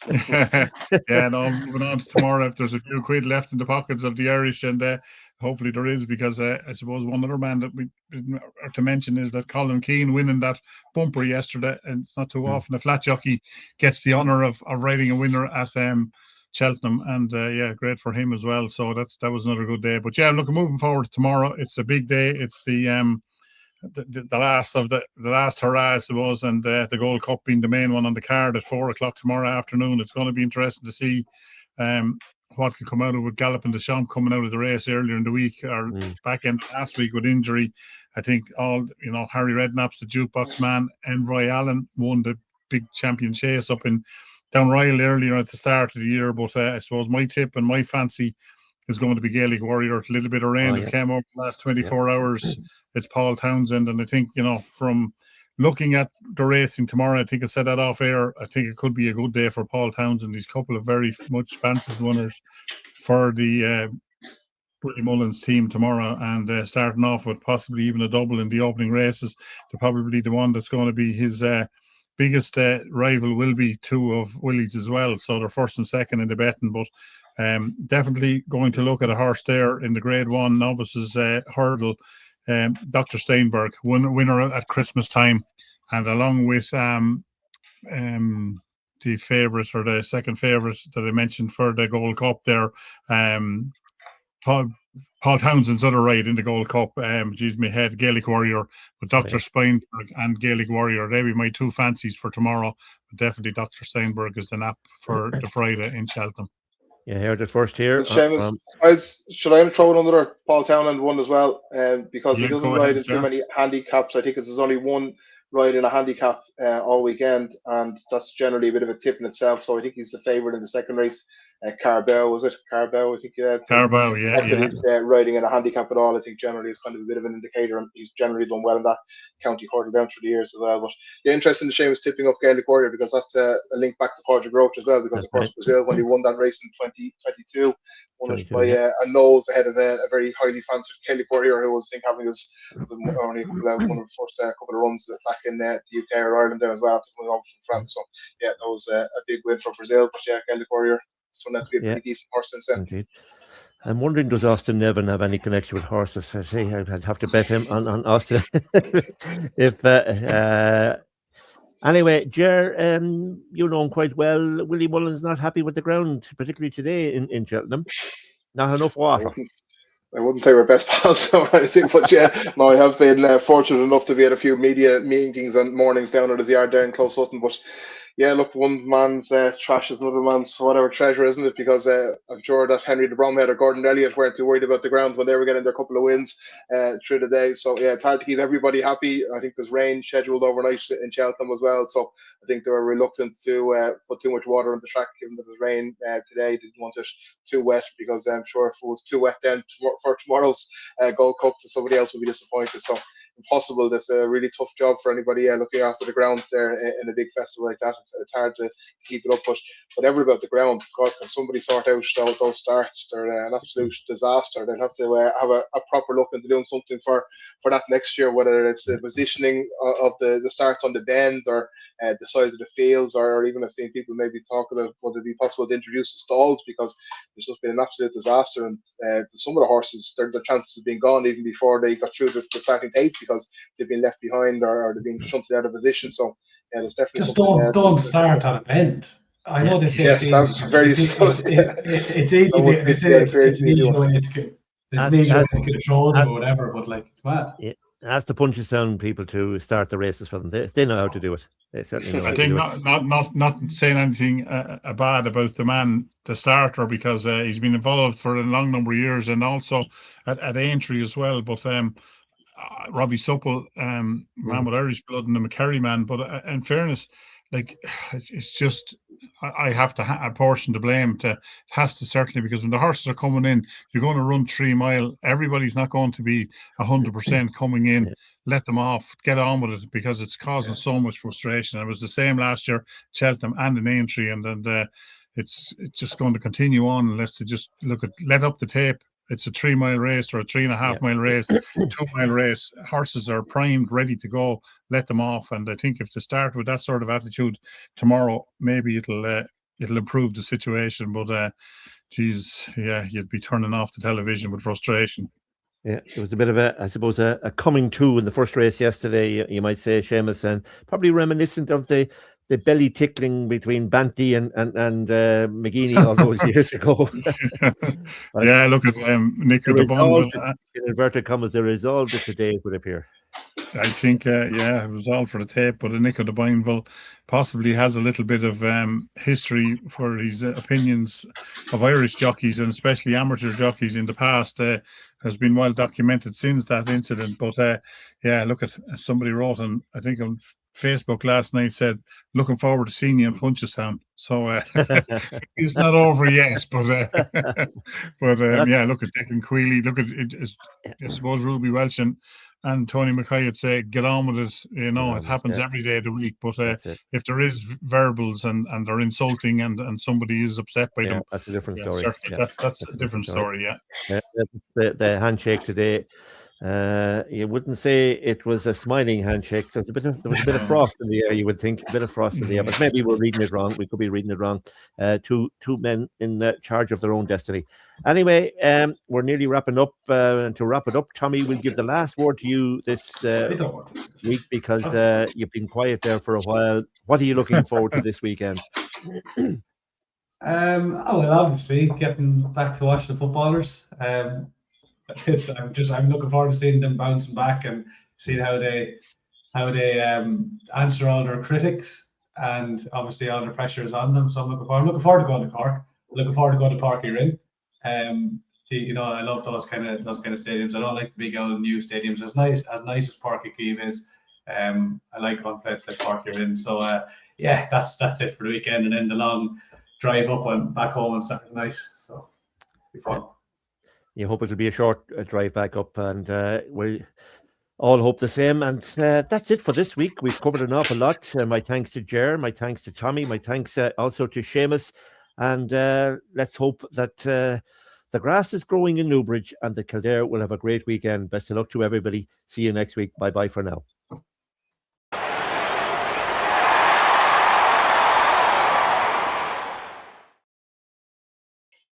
Moving on to tomorrow. If there's a few quid left in the pockets of the Irish, and hopefully there is, because I suppose one other man that we didn't to mention is that Colin Keane winning that bumper yesterday, and it's not too often a flat jockey gets the honour of riding a winner at Cheltenham, and great for him as well. So that was another good day. But yeah, look, moving forward to tomorrow, it's a big day. It's the last of the last hurrah, I suppose, and the Gold Cup being the main one on the card at 4:00 tomorrow afternoon. It's going to be interesting to see what can come out of with Gallup and Deschamps coming out of the race earlier in the week or back end last week with injury. I think Harry Redknapp's the jukebox man, and Roy Allen won the big champion chase up in Downryle earlier at the start of the year. But I suppose my tip and my fancy is going to be Gaelic Warrior. A little bit of rain that came over the last 24 hours. It's Paul Townsend, and I think from looking at the racing tomorrow, I think I said that off air, I think it could be a good day for Paul Townsend. He's a couple of very much fancied winners for the Willie Mullins team tomorrow, and starting off with possibly even a double in the opening races. They're probably the one that's going to be his biggest rival will be two of Willie's as well. So they're first and second in the betting, but definitely going to look at a horse there in the Grade 1 novices hurdle. Dr. Steinberg, winner at Christmas time, and along with the favourite or the second favourite that I mentioned for the Gold Cup there, Paul Townsend's other ride in the Gold Cup, my head, Gaelic Warrior, with Dr. Steinberg and Gaelic Warrior. They'll be my two fancies for tomorrow. But definitely Dr. Steinberg is the nap for the Friday in Cheltenham. You heard it first here. Seamus, should I throw in another Paul Townend one as well? Because he doesn't ride in too many handicaps. I think there's only one ride in a handicap all weekend, and that's generally a bit of a tip in itself. So I think he's the favourite in the second race. Carbow, was it? Carbow, I think you had. Carbow, yeah. He's riding in a handicap at all, I think generally is kind of a bit of an indicator, and he's generally done well in that county hurdle down through the years as well. But yeah, interesting, Seamus tipping up Gaelic Warrior, because that's a link back to Portugal Roach as well, because of course Brazil, when he won that race in 2022, won it by a nose ahead of a very highly fancied Gaelic Warrior, who was, I think, having only one of the first couple of runs back in the UK or Ireland there as well, after coming over from France. So yeah, that was a big win for Brazil. But yeah, Gaelic Warrior turned out to be a pretty decent horse since then. Indeed. I'm wondering, does Austin Nevin have any connection with horses? I say I'd have to bet him on Austin. Anyway, Ger, you know him quite well. Willie Mullins not happy with the ground, particularly today in Cheltenham. Not enough water. I wouldn't say we're best pals or anything, but yeah, no, I have been fortunate enough to be at a few media meetings and mornings down at his yard there in Close Hutton. But yeah, look, one man's trash is another man's whatever treasure, isn't it? Because I'm sure that Henry de Bromhead or Gordon Elliott weren't too worried about the ground when they were getting their couple of wins through the day. So yeah, it's hard to keep everybody happy. I think there's rain scheduled overnight in Cheltenham as well. So I think they were reluctant to put too much water on the track, given that there's rain today. They didn't want it too wet, because I'm sure if it was too wet then for tomorrow's Gold Cup, somebody else would be disappointed. So impossible. That's a really tough job for anybody looking after the ground there in a big festival like that. It's hard to keep it up, but whatever about the ground, God, can somebody sort out those starts? They're an absolute disaster. They'll have to have a proper look into doing something for that next year, whether it's the positioning of the starts on the bend, or the size of the fields, or even I've seen people maybe talk about whether it be possible to introduce the stalls, because it's just been an absolute disaster. And some of the horses, their chances of being gone even before they got through the starting tape, because they've been left behind or they've been shunted out of position. So yeah, there's definitely just don't start on a bend. I know they say it's easy. That's very it's easy. It's an easy way to control them or whatever, but like it's mad. Yeah, it has to punch down people to start the races for them. They know how to do it. They certainly know. I think not saying anything bad about the man, the starter, because he's been involved for a long number of years, and also at Aintree as well. But Robbie Supple, man with Irish blood, and the McCarry man. But in fairness, like, it's just, I have to apportion the blame to, it has to certainly, because when the horses are coming in, you're going to run 3 mile. Everybody's not going to be 100% coming in. Let them off, get on with it, because it's causing so much frustration. It was the same last year, Cheltenham and in Aintree, and it's just going to continue on unless they just let up the tape. It's a 3 mile race or a 3.5 mile race, 2 mile race. Horses are primed, ready to go. Let them off. And I think if they start with that sort of attitude tomorrow, maybe it'll improve the situation. But you'd be turning off the television with frustration. Yeah, it was a bit of a coming to in the first race yesterday, you might say, Seamus, and probably reminiscent of the the belly tickling between Banty and McGeaney all those years ago. Yeah, look at Nick of the Bun. In inverted commas, they resolved it today, it would appear. I think, yeah, it was all for the tape, but Nick of the Boinville possibly has a little bit of history for his opinions of Irish jockeys and especially amateur jockeys in the past. Has been well documented since that incident. But yeah, look at somebody wrote on, I think on Facebook last night, said, looking forward to seeing you in Punchestown. So it's not over yet, but yeah, look at Declan Quealy, look at it. I suppose Ruby Welch and Tony Mackay would say, get on with it. You know, it happens every day of the week. But if there is verbals and they're insulting and somebody is upset by them, that's a different story. That's a different story. Yeah. The handshake today. You wouldn't say it was a smiling handshake. So there was a bit of frost in the air. You would think a bit of frost in the air, but maybe we're reading it wrong. We could be reading it wrong. Two men in charge of their own destiny. Anyway, we're nearly wrapping up. And to wrap it up, Tommy, we'll give the last word to you this week because you've been quiet there for a while. What are you looking forward to this weekend? Well, obviously getting back to watch the footballers. I'm looking forward to seeing them bouncing back and seeing how they answer all their critics, and obviously all the pressure is on them. So I'm looking forward to going to Cork. Looking forward to going to Páirc Uí Rinn. You know, I love those kind of stadiums. I don't like the big old new stadiums. As nice as Páirc Uí Chaoimh is. I like going places like Páirc Uí Rinn. So yeah, that's it for the weekend, and then the long drive up and back home on Saturday night. So it'll be fun. You hope it'll be a short drive back up, and we all hope the same. And that's it for this week. We've covered an awful lot. My thanks to Ger, my thanks to Tommy, my thanks also to Seamus. And let's hope that the grass is growing in Newbridge and that Kildare will have a great weekend. Best of luck to everybody. See you next week. Bye-bye for now.